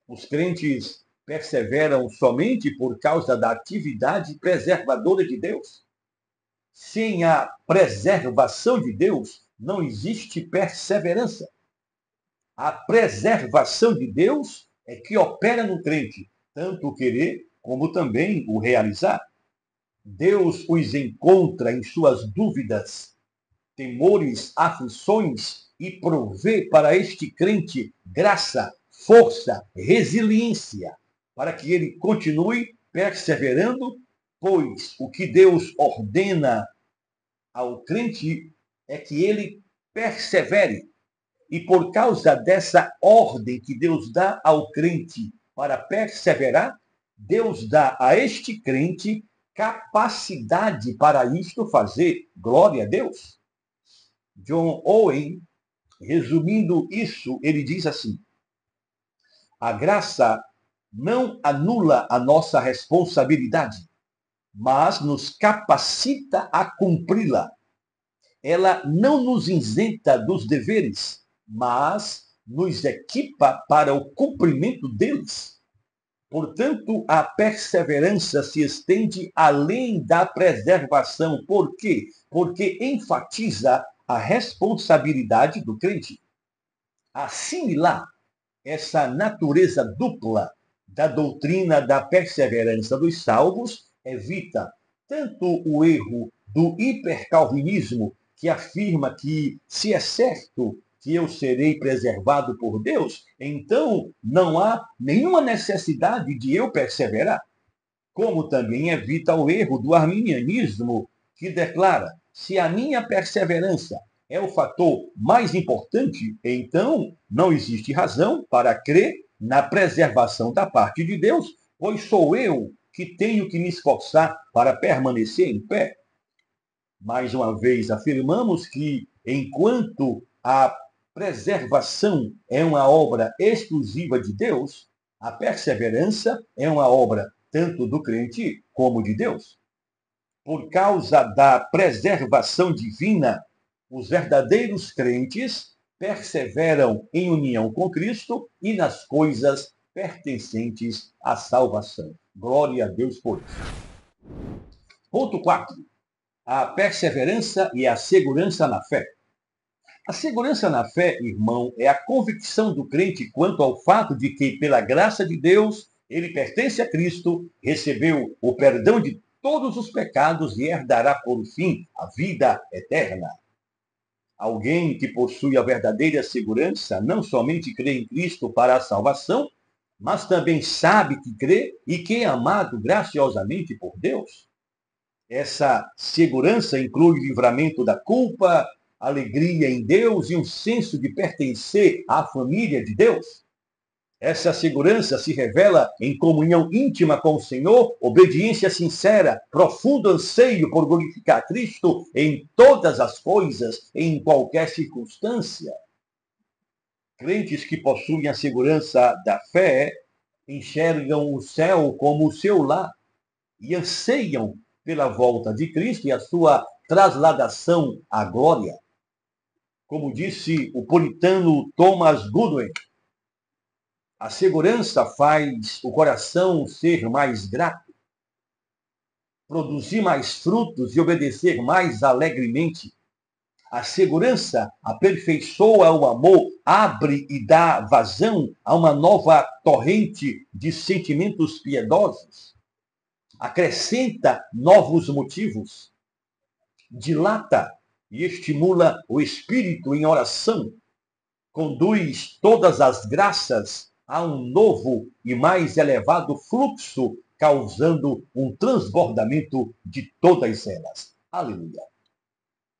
Os crentes perseveram somente por causa da atividade preservadora de Deus. Sem a preservação de Deus, não existe perseverança. A preservação de Deus é que opera no crente, tanto o querer como também o realizar. Deus os encontra em suas dúvidas, temores, aflições e provê para este crente graça, força, resiliência, para que ele continue perseverando, pois o que Deus ordena ao crente é que ele persevere. E por causa dessa ordem que Deus dá ao crente para perseverar, Deus dá a este crente capacidade para isto fazer. Glória a Deus. John Owen, resumindo isso, ele diz assim: a graça não anula a nossa responsabilidade, mas nos capacita a cumpri-la. Ela não nos isenta dos deveres, mas nos equipa para o cumprimento deles. Portanto, a perseverança se estende além da preservação. Por quê? Porque enfatiza a responsabilidade do crente. Assimilar essa natureza dupla da doutrina da perseverança dos salvos evita tanto o erro do hipercalvinismo, que afirma que, se é certo que eu serei preservado por Deus, então não há nenhuma necessidade de eu perseverar. Como também evita o erro do arminianismo, que declara: se a minha perseverança é o fator mais importante, então não existe razão para crer na preservação da parte de Deus, pois sou eu que tenho que me esforçar para permanecer em pé. Mais uma vez, afirmamos que, enquanto a preservação é uma obra exclusiva de Deus, a perseverança é uma obra tanto do crente como de Deus. Por causa da preservação divina, os verdadeiros crentes perseveram em união com Cristo e nas coisas pertencentes à salvação. Glória a Deus por isso. Ponto 4. A perseverança e a segurança na fé. A segurança na fé, irmão, é a convicção do crente quanto ao fato de que, pela graça de Deus, ele pertence a Cristo, recebeu o perdão de todos os pecados e herdará por fim a vida eterna. Alguém que possui a verdadeira segurança não somente crê em Cristo para a salvação, mas também sabe que crê e que é amado graciosamente por Deus. Essa segurança inclui o livramento da culpa, alegria em Deus e um senso de pertencer à família de Deus. Essa segurança se revela em comunhão íntima com o Senhor, obediência sincera, profundo anseio por glorificar Cristo em todas as coisas, em qualquer circunstância. Crentes que possuem a segurança da fé enxergam o céu como o seu lar e anseiam pela volta de Cristo e a sua trasladação à glória. Como disse o puritano Thomas Goodwin, a segurança faz o coração ser mais grato, produzir mais frutos e obedecer mais alegremente. A segurança aperfeiçoa o amor, abre e dá vazão a uma nova torrente de sentimentos piedosos. Acrescenta novos motivos, dilata e estimula o espírito em oração, conduz todas as graças a um novo e mais elevado fluxo, causando um transbordamento de todas elas. Aleluia.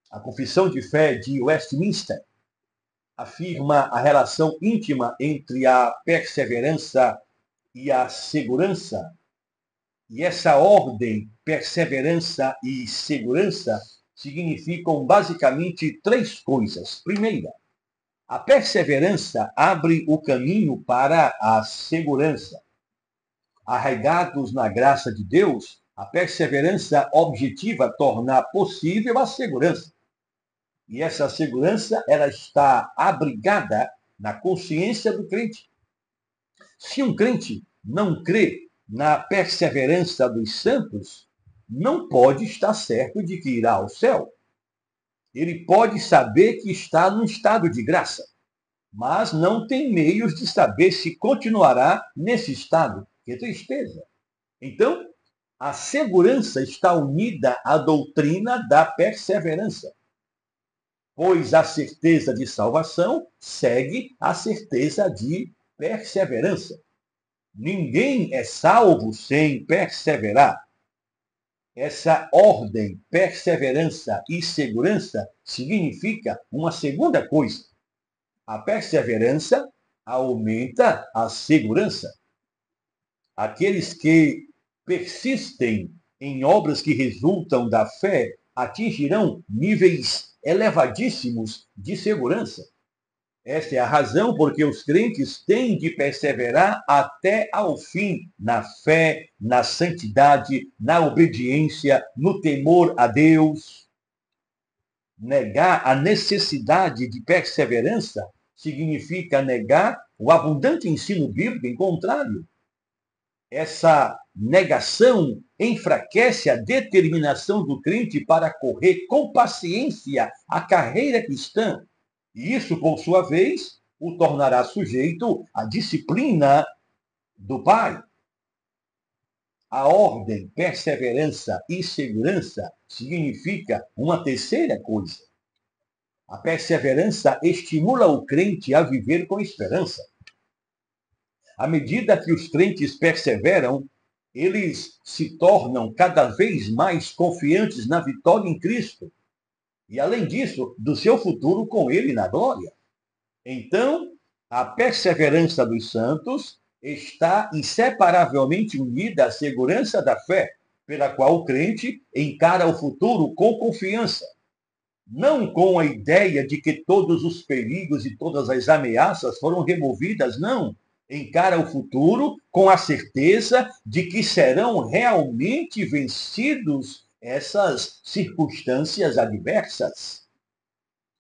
A Confissão de Fé de Westminster afirma a relação íntima entre a perseverança e a segurança. E essa ordem, perseverança e segurança, significam basicamente três coisas. Primeira, a perseverança abre o caminho para a segurança. Arraigados na graça de Deus, a perseverança objetiva torna possível a segurança. E essa segurança, ela está abrigada na consciência do crente. Se um crente não crê na perseverança dos santos, não pode estar certo de que irá ao céu. Ele pode saber que está num estado de graça, mas não tem meios de saber se continuará nesse estado. Que tristeza! Então, a segurança está unida à doutrina da perseverança, pois a certeza de salvação segue a certeza de perseverança. Ninguém é salvo sem perseverar. Essa ordem, perseverança e segurança significa uma segunda coisa. A perseverança aumenta a segurança. Aqueles que persistem em obras que resultam da fé atingirão níveis elevadíssimos de segurança. Esta é a razão porque os crentes têm de perseverar até ao fim na fé, na santidade, na obediência, no temor a Deus. Negar a necessidade de perseverança significa negar o abundante ensino bíblico, em contrário. Essa negação enfraquece a determinação do crente para correr com paciência a carreira cristã. E isso, por sua vez, o tornará sujeito à disciplina do Pai. A ordem, perseverança e segurança significa uma terceira coisa. A perseverança estimula o crente a viver com esperança. À medida que os crentes perseveram, eles se tornam cada vez mais confiantes na vitória em Cristo. E, além disso, do seu futuro com Ele na glória. Então, a perseverança dos santos está inseparavelmente unida à segurança da fé, pela qual o crente encara o futuro com confiança. Não com a ideia de que todos os perigos e todas as ameaças foram removidas, não. encara o futuro com a certeza de que serão realmente vencidos essas circunstâncias adversas.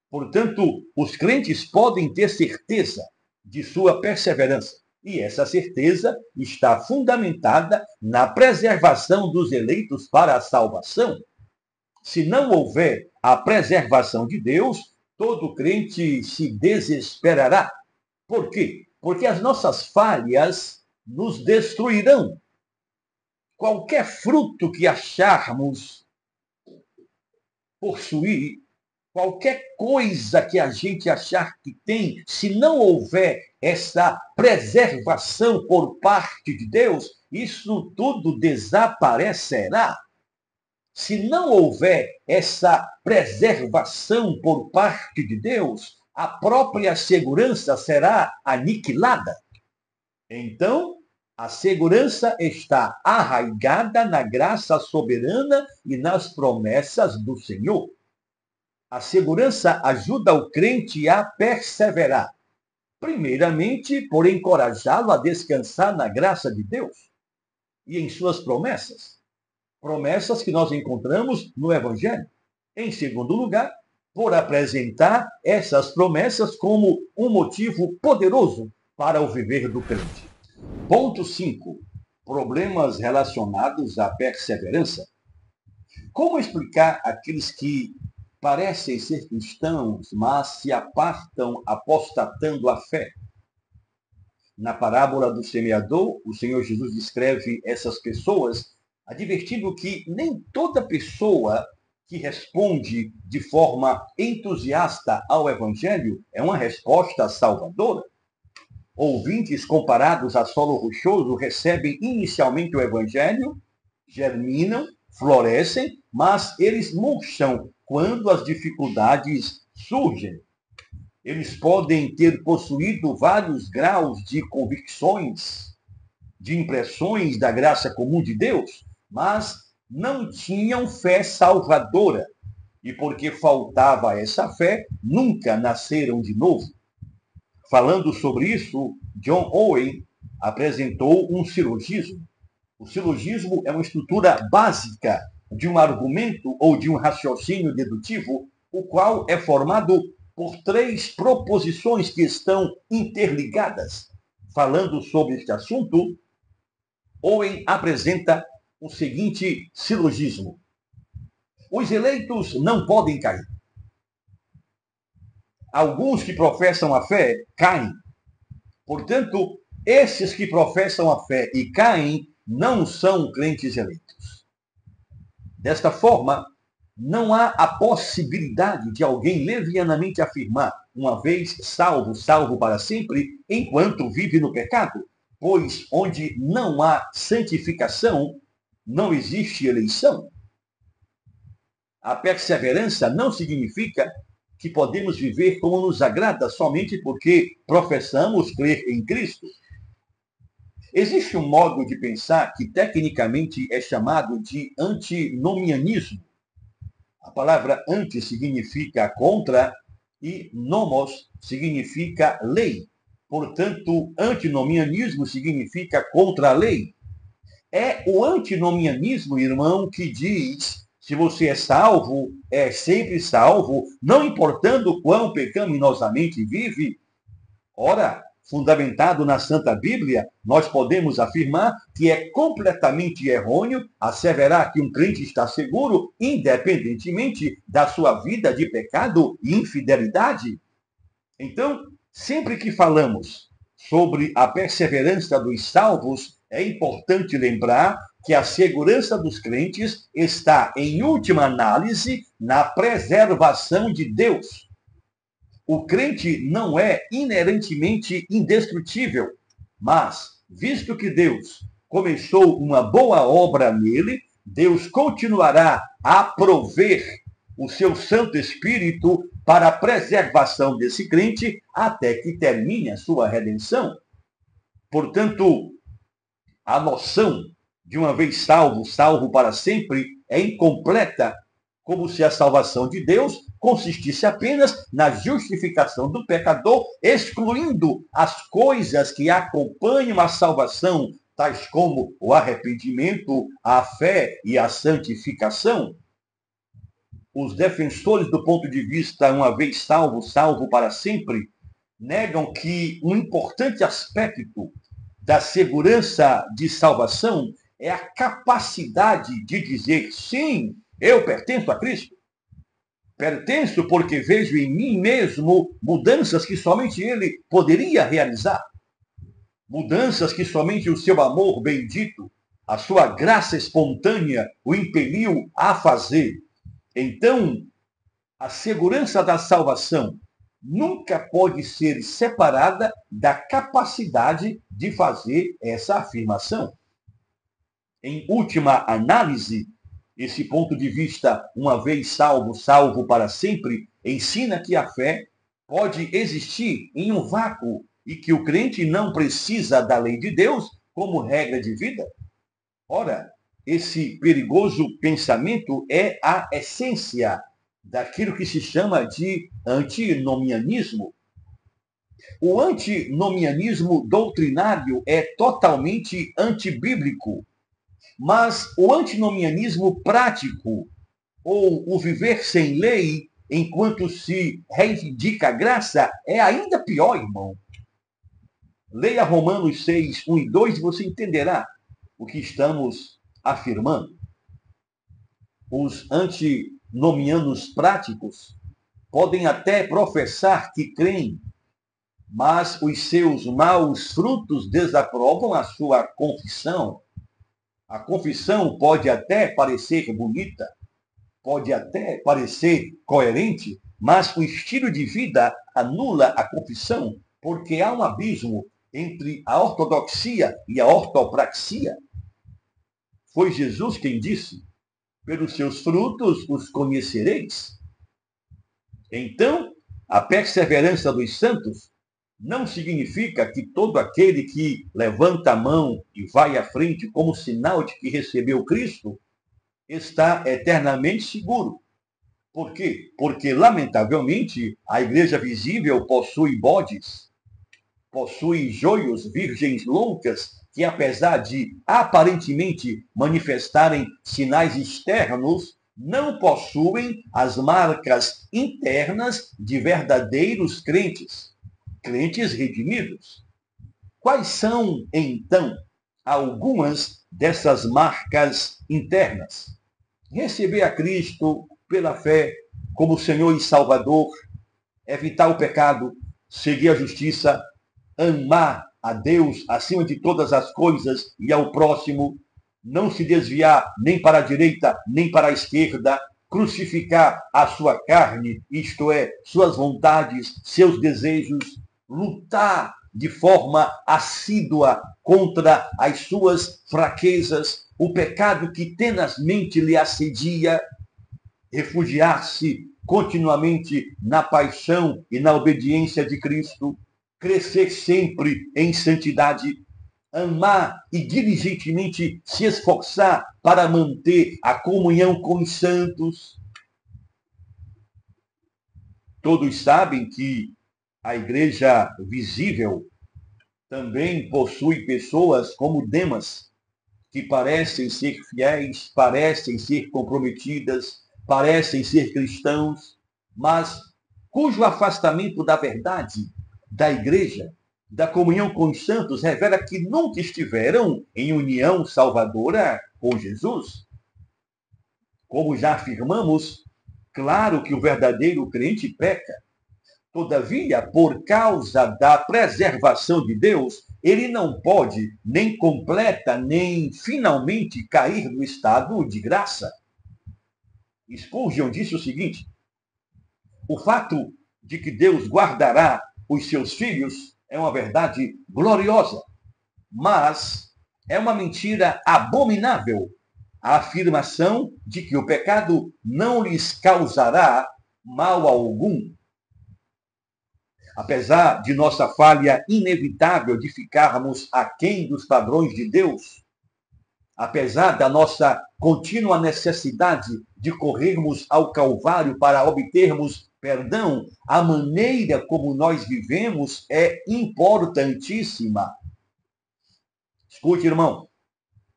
Portanto, os crentes podem ter certeza de sua perseverança. E essa certeza está fundamentada na preservação dos eleitos para a salvação. Se não houver a preservação de Deus, todo crente se desesperará. Por quê? Porque as nossas falhas nos destruirão. Qualquer fruto que acharmos possuir, qualquer coisa que a gente achar que tem, se não houver essa preservação por parte de Deus, isso tudo desaparecerá. Se não houver essa preservação por parte de Deus, a própria segurança será aniquilada. Então, a segurança está arraigada na graça soberana e nas promessas do Senhor. A segurança ajuda o crente a perseverar. Primeiramente, por encorajá-lo a descansar na graça de Deus e em suas promessas. Promessas que nós encontramos no Evangelho. Em segundo lugar, por apresentar essas promessas como um motivo poderoso para o viver do crente. Ponto 5. Problemas relacionados à perseverança. Como explicar aqueles que parecem ser cristãos, mas se apartam apostatando a fé? Na parábola do semeador, o Senhor Jesus descreve essas pessoas, advertindo que nem toda pessoa que responde de forma entusiasta ao Evangelho é uma resposta salvadora. Ouvintes comparados a solo rochoso recebem inicialmente o Evangelho, germinam, florescem, mas eles murcham quando as dificuldades surgem. Eles podem ter possuído vários graus de convicções, de impressões da graça comum de Deus, mas não tinham fé salvadora. E porque faltava essa fé, nunca nasceram de novo. Falando sobre isso, John Owen apresentou um silogismo. O silogismo é uma estrutura básica de um argumento ou de um raciocínio dedutivo, o qual é formado por 3 proposições que estão interligadas. Falando sobre este assunto, Owen apresenta o seguinte silogismo: os eleitos não podem cair. Alguns que professam a fé caem. Portanto, esses que professam a fé e caem não são crentes eleitos. Desta forma, não há a possibilidade de alguém levianamente afirmar, uma vez salvo, salvo para sempre, enquanto vive no pecado, pois onde não há santificação, não existe eleição. A perseverança não significa que podemos viver como nos agrada somente porque professamos crer em Cristo. Existe um modo de pensar que tecnicamente é chamado de antinomianismo. A palavra anti significa contra e nomos significa lei. Portanto, antinomianismo significa contra a lei. É o antinomianismo, irmão, que diz: se você é salvo, é sempre salvo, não importando quão pecaminosamente vive. Ora, fundamentado na Santa Bíblia, nós podemos afirmar que é completamente errôneo asseverar que um crente está seguro, independentemente da sua vida de pecado e infidelidade. Então, sempre que falamos sobre a perseverança dos salvos, é importante lembrar que a segurança dos crentes está, em última análise, na preservação de Deus. O crente não é inerentemente indestrutível, mas, visto que Deus começou uma boa obra nele, Deus continuará a prover o seu Santo Espírito para a preservação desse crente até que termine a sua redenção. Portanto, a noção de uma vez salvo, salvo para sempre, é incompleta, como se a salvação de Deus consistisse apenas na justificação do pecador, excluindo as coisas que acompanham a salvação, tais como o arrependimento, a fé e a santificação. Os defensores do ponto de vista uma vez salvo, salvo para sempre, negam que um importante aspecto da segurança de salvação é a capacidade de dizer, sim, eu pertenço a Cristo. Pertenço porque vejo em mim mesmo mudanças que somente Ele poderia realizar. Mudanças que somente o seu amor bendito, a sua graça espontânea o impeliu a fazer. Então, a segurança da salvação nunca pode ser separada da capacidade de fazer essa afirmação. Em última análise, esse ponto de vista, uma vez salvo, salvo para sempre, ensina que a fé pode existir em um vácuo e que o crente não precisa da lei de Deus como regra de vida. Ora, esse perigoso pensamento é a essência daquilo que se chama de antinomianismo. O antinomianismo doutrinário é totalmente antibíblico, mas o antinomianismo prático, ou o viver sem lei, enquanto se reivindica a graça, é ainda pior, irmão. Leia Romanos 6, 1 e 2 e você entenderá o que estamos afirmando. Os antinomianos práticos podem até professar que creem, mas os seus maus frutos desaprovam a sua confissão. A confissão pode até parecer bonita, pode até parecer coerente, mas o estilo de vida anula a confissão, porque há um abismo entre a ortodoxia e a ortopraxia. Foi Jesus quem disse, pelos seus frutos os conhecereis. Então, a perseverança dos santos não significa que todo aquele que levanta a mão e vai à frente como sinal de que recebeu Cristo está eternamente seguro. Por quê? Porque, lamentavelmente, a igreja visível possui bodes, possui joios, virgens loucas, que apesar de aparentemente manifestarem sinais externos, não possuem as marcas internas de verdadeiros crentes, crentes redimidos. Quais são, então, algumas dessas marcas internas? Receber a Cristo pela fé como Senhor e Salvador, evitar o pecado, seguir a justiça, amar a Deus acima de todas as coisas e ao próximo, não se desviar nem para a direita nem para a esquerda, crucificar a sua carne, isto é, suas vontades, seus desejos, lutar de forma assídua contra as suas fraquezas, o pecado que tenazmente lhe assedia, refugiar-se continuamente na paixão e na obediência de Cristo, crescer sempre em santidade, amar e diligentemente se esforçar para manter a comunhão com os santos. Todos sabem que a igreja visível também possui pessoas como Demas, que parecem ser fiéis, parecem ser comprometidas, parecem ser cristãos, mas cujo afastamento da verdade, da igreja, da comunhão com os santos, revela que nunca estiveram em união salvadora com Jesus. Como já afirmamos, claro que o verdadeiro crente peca. Todavia, por causa da preservação de Deus, ele não pode, nem completa, nem finalmente cair no estado de graça. Spurgeon disse o seguinte: o fato de que Deus guardará os seus filhos é uma verdade gloriosa, mas é uma mentira abominável a afirmação de que o pecado não lhes causará mal algum. Apesar de nossa falha inevitável de ficarmos aquém dos padrões de Deus, apesar da nossa contínua necessidade de corrermos ao Calvário para obtermos perdão, a maneira como nós vivemos é importantíssima. Escute, irmão,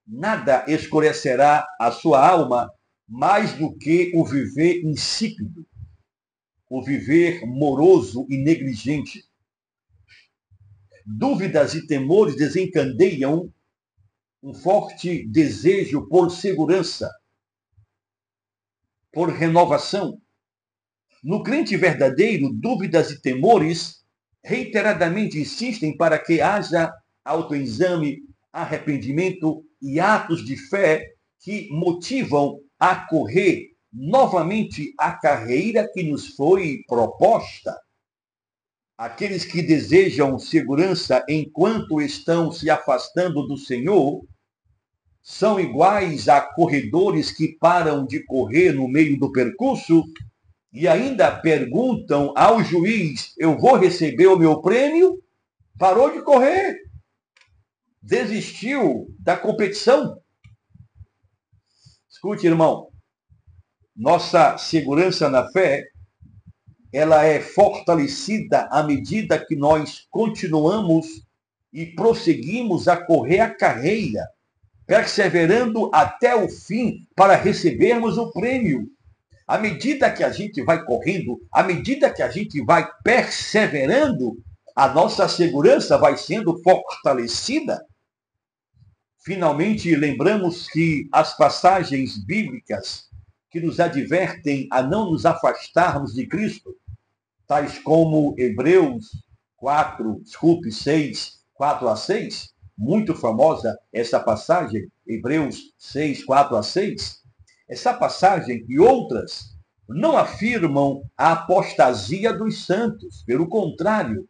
nada escurecerá a sua alma mais do que o viver insípido, o viver moroso e negligente. Dúvidas e temores desencadeiam um forte desejo por segurança, por renovação. No crente verdadeiro, dúvidas e temores reiteradamente insistem para que haja autoexame, arrependimento e atos de fé que motivam a correr novamente a carreira que nos foi proposta. Aqueles que desejam segurança enquanto estão se afastando do Senhor são iguais a corredores que param de correr no meio do percurso e ainda perguntam ao juiz: eu vou receber o meu prêmio? Parou de correr. Desistiu da competição. Escute, irmão, nossa segurança na fé, ela é fortalecida à medida que nós continuamos e prosseguimos a correr a carreira, perseverando até o fim para recebermos o prêmio. À medida que a gente vai correndo, à medida que a gente vai perseverando, a nossa segurança vai sendo fortalecida. Finalmente, lembramos que as passagens bíblicas que nos advertem a não nos afastarmos de Cristo, tais como Hebreus 6, 4 a 6, muito famosa essa passagem, Hebreus 6, 4 a 6, essa passagem e outras não afirmam a apostasia dos santos. Pelo contrário,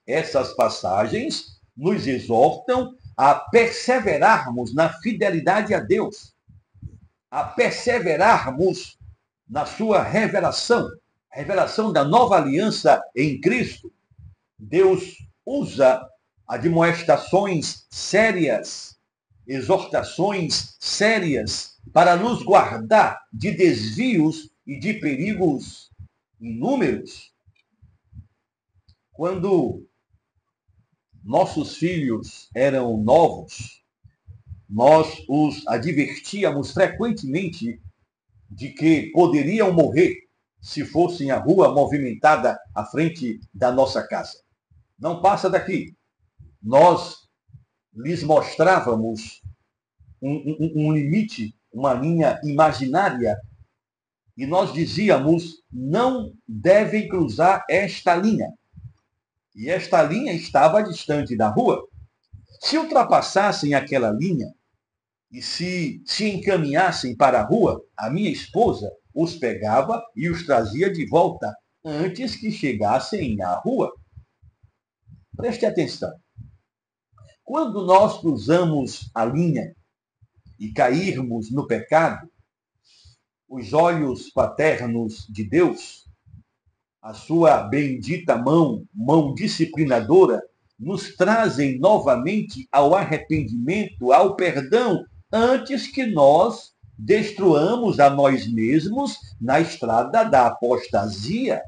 essas passagens nos exortam a perseverarmos na fidelidade a Deus, a perseverarmos na sua revelação, revelação da nova aliança em Cristo. Deus usa admoestações sérias, exortações sérias para nos guardar de desvios e de perigos inúmeros. Quando nossos filhos eram novos, nós os advertíamos frequentemente de que poderiam morrer se fossem à rua movimentada à frente da nossa casa. Não passa daqui. Nós lhes mostrávamos um limite, uma linha imaginária, e nós dizíamos: não devem cruzar esta linha. E esta linha estava distante da rua. Se ultrapassassem aquela linha e se encaminhassem para a rua, a minha esposa os pegava e os trazia de volta antes que chegassem à rua. Preste atenção. Quando nós cruzamos a linha e cairmos no pecado, os olhos paternos de Deus, a sua bendita mão disciplinadora, nos trazem novamente ao arrependimento, ao perdão, antes que nós destruamos a nós mesmos na estrada da apostasia.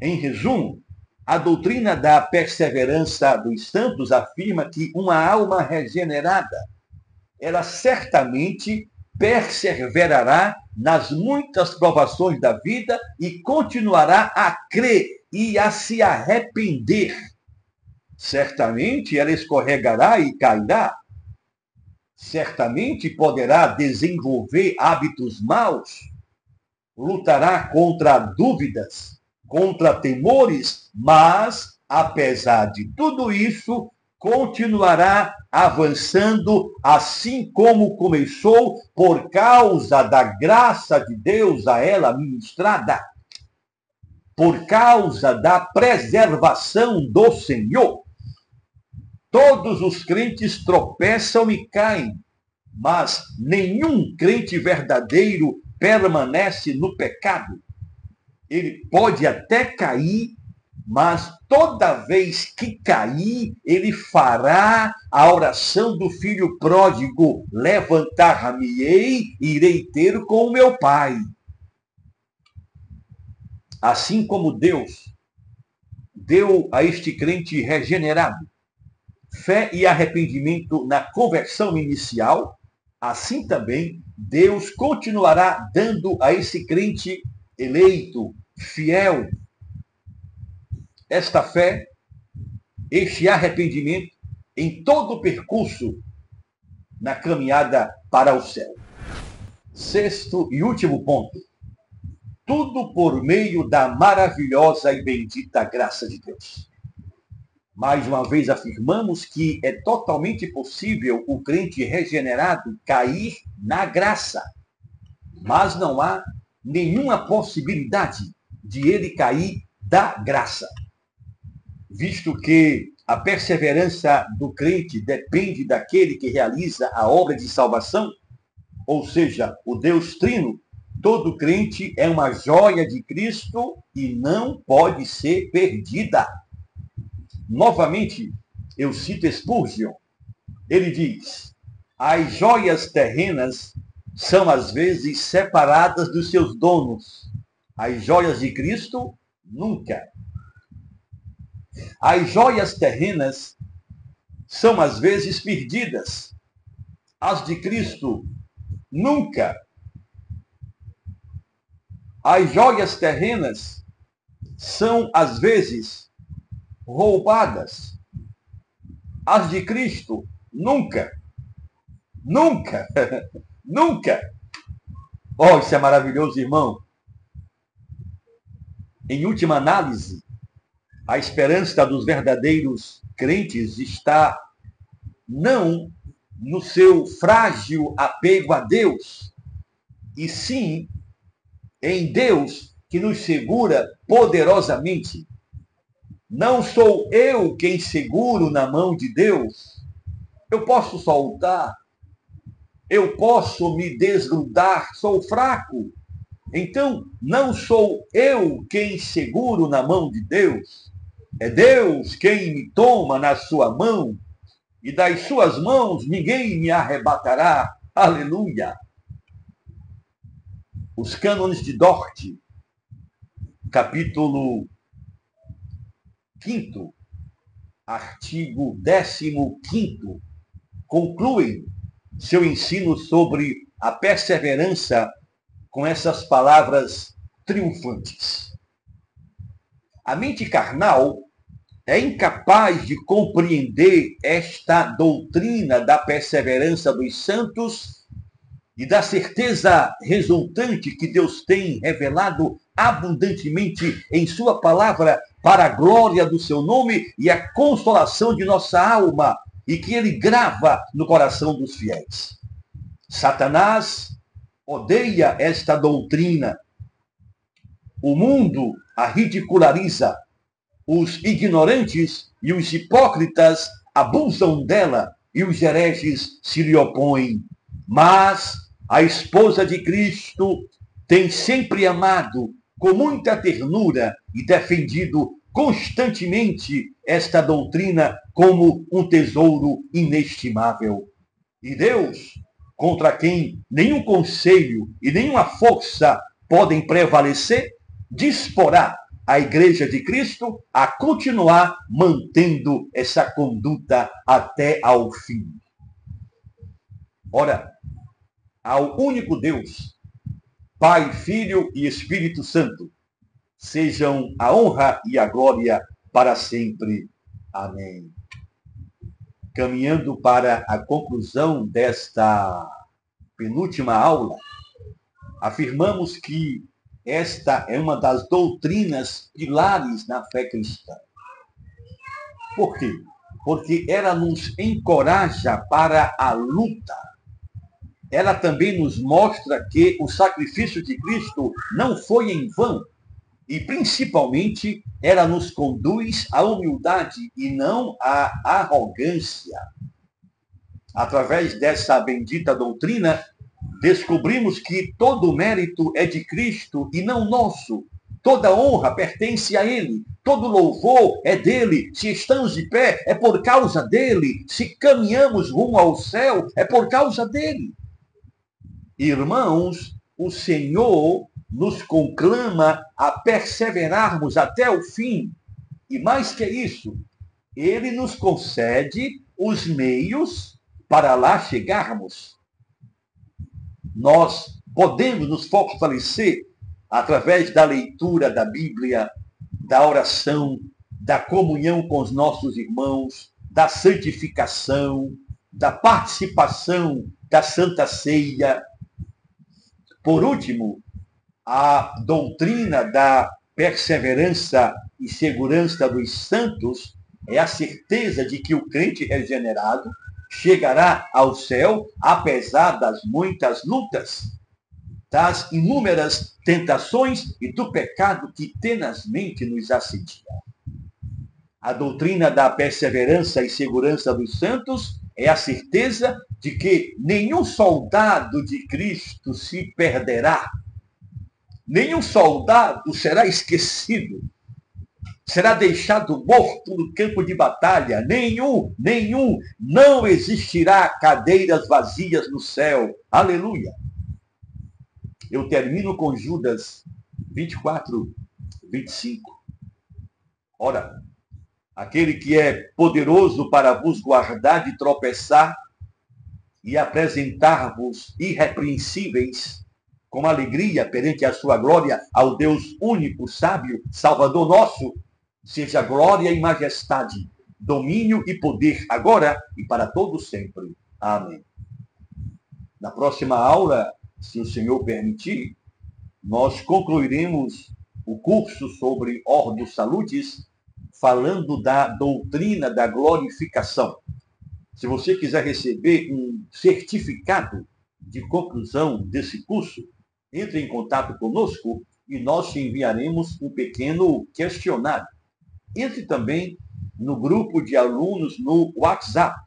Em resumo, a doutrina da perseverança dos santos afirma que uma alma regenerada, ela certamente perseverará nas muitas provações da vida e continuará a crer e a se arrepender. Certamente ela escorregará e cairá. Certamente poderá desenvolver hábitos maus. Lutará contra dúvidas, contra temores, mas, apesar de tudo isso, continuará avançando assim como começou, por causa da graça de Deus a ela ministrada, por causa da preservação do Senhor. Todos os crentes tropeçam e caem, mas nenhum crente verdadeiro permanece no pecado. Ele pode até cair, mas toda vez que cair, ele fará a oração do filho pródigo: levantar-me-ei e irei ter com o meu pai. Assim como Deus deu a este crente regenerado fé e arrependimento na conversão inicial, assim também Deus continuará dando a esse crente eleito, fiel, esta fé, este arrependimento em todo o percurso na caminhada para o céu. Sexto e último ponto. Tudo por meio da maravilhosa e bendita graça de Deus. Mais uma vez afirmamos que é totalmente possível o crente regenerado cair na graça, mas não há nenhuma possibilidade de ele cair da graça, visto que a perseverança do crente depende daquele que realiza a obra de salvação, ou seja, o Deus Trino. Todo crente é uma joia de Cristo e não pode ser perdida. Novamente, eu cito Spurgeon. Ele diz: as joias terrenas são às vezes separadas dos seus donos. As joias de Cristo, nunca. As joias terrenas são às vezes perdidas. As de Cristo, nunca. As joias terrenas são às vezes roubadas. As de Cristo, nunca. Nunca. Nunca. Oh, isso é maravilhoso, irmão. Em última análise, a esperança dos verdadeiros crentes está não no seu frágil apego a Deus, e sim em Deus que nos segura poderosamente. Não sou eu quem seguro na mão de Deus. Eu posso soltar, eu posso me desgrudar, sou fraco. Então, não sou eu quem seguro na mão de Deus. É Deus quem me toma na sua mão, e das suas mãos ninguém me arrebatará. Aleluia! Os cânones de Dort, capítulo 5º, artigo 15º, concluem seu ensino sobre a perseverança com essas palavras triunfantes. A mente carnal é incapaz de compreender esta doutrina da perseverança dos santos e da certeza resultante que Deus tem revelado abundantemente em sua palavra para a glória do seu nome e a consolação de nossa alma, e que ele grava no coração dos fiéis. Satanás odeia esta doutrina. O mundo a ridiculariza. Os ignorantes e os hipócritas abusam dela e os hereges se lhe opõem. Mas a esposa de Cristo tem sempre amado com muita ternura e defendido constantemente esta doutrina como um tesouro inestimável. E Deus, contra quem nenhum conselho e nenhuma força podem prevalecer, disporá a Igreja de Cristo a continuar mantendo essa conduta até ao fim. Ora, ao único Deus, Pai, Filho e Espírito Santo, sejam a honra e a glória para sempre. Amém. Caminhando para a conclusão desta penúltima aula, afirmamos que esta é uma das doutrinas pilares na fé cristã. Por quê? Porque ela nos encoraja para a luta. Ela também nos mostra que o sacrifício de Cristo não foi em vão. E, principalmente, ela nos conduz à humildade e não à arrogância. Através dessa bendita doutrina, descobrimos que todo o mérito é de Cristo e não nosso, Toda honra pertence a Ele. Todo louvor é dele. Se estamos de pé, é por causa dele. Se caminhamos rumo ao céu, é por causa dele. Irmãos, o Senhor nos conclama a perseverarmos até o fim. E mais que isso, Ele nos concede os meios para lá chegarmos. Nós podemos nos fortalecer através da leitura da Bíblia, da oração, da comunhão com os nossos irmãos, da santificação, da participação da Santa Ceia. Por último, a doutrina da perseverança e segurança dos santos é a certeza de que o crente regenerado chegará ao céu apesar das muitas lutas, das inúmeras tentações e do pecado que tenazmente nos assedia. A doutrina da perseverança e segurança dos santos é a certeza de que nenhum soldado de Cristo se perderá. Nenhum soldado será esquecido, será deixado morto no campo de batalha. Nenhum. Não existirá cadeiras vazias no céu. Aleluia. Eu termino com Judas 24, 25. Ora, aquele que é poderoso para vos guardar de tropeçar e apresentar-vos irrepreensíveis com alegria perante a sua glória ao Deus único, sábio, Salvador nosso, seja glória e majestade, domínio e poder, agora e para todos sempre. Amém. Na próxima aula, se o Senhor permitir, nós concluiremos o curso sobre Ordo Salutis, falando da doutrina da glorificação. Se você quiser receber um certificado de conclusão desse curso, entre em contato conosco e nós te enviaremos um pequeno questionário. Entre também no grupo de alunos no WhatsApp.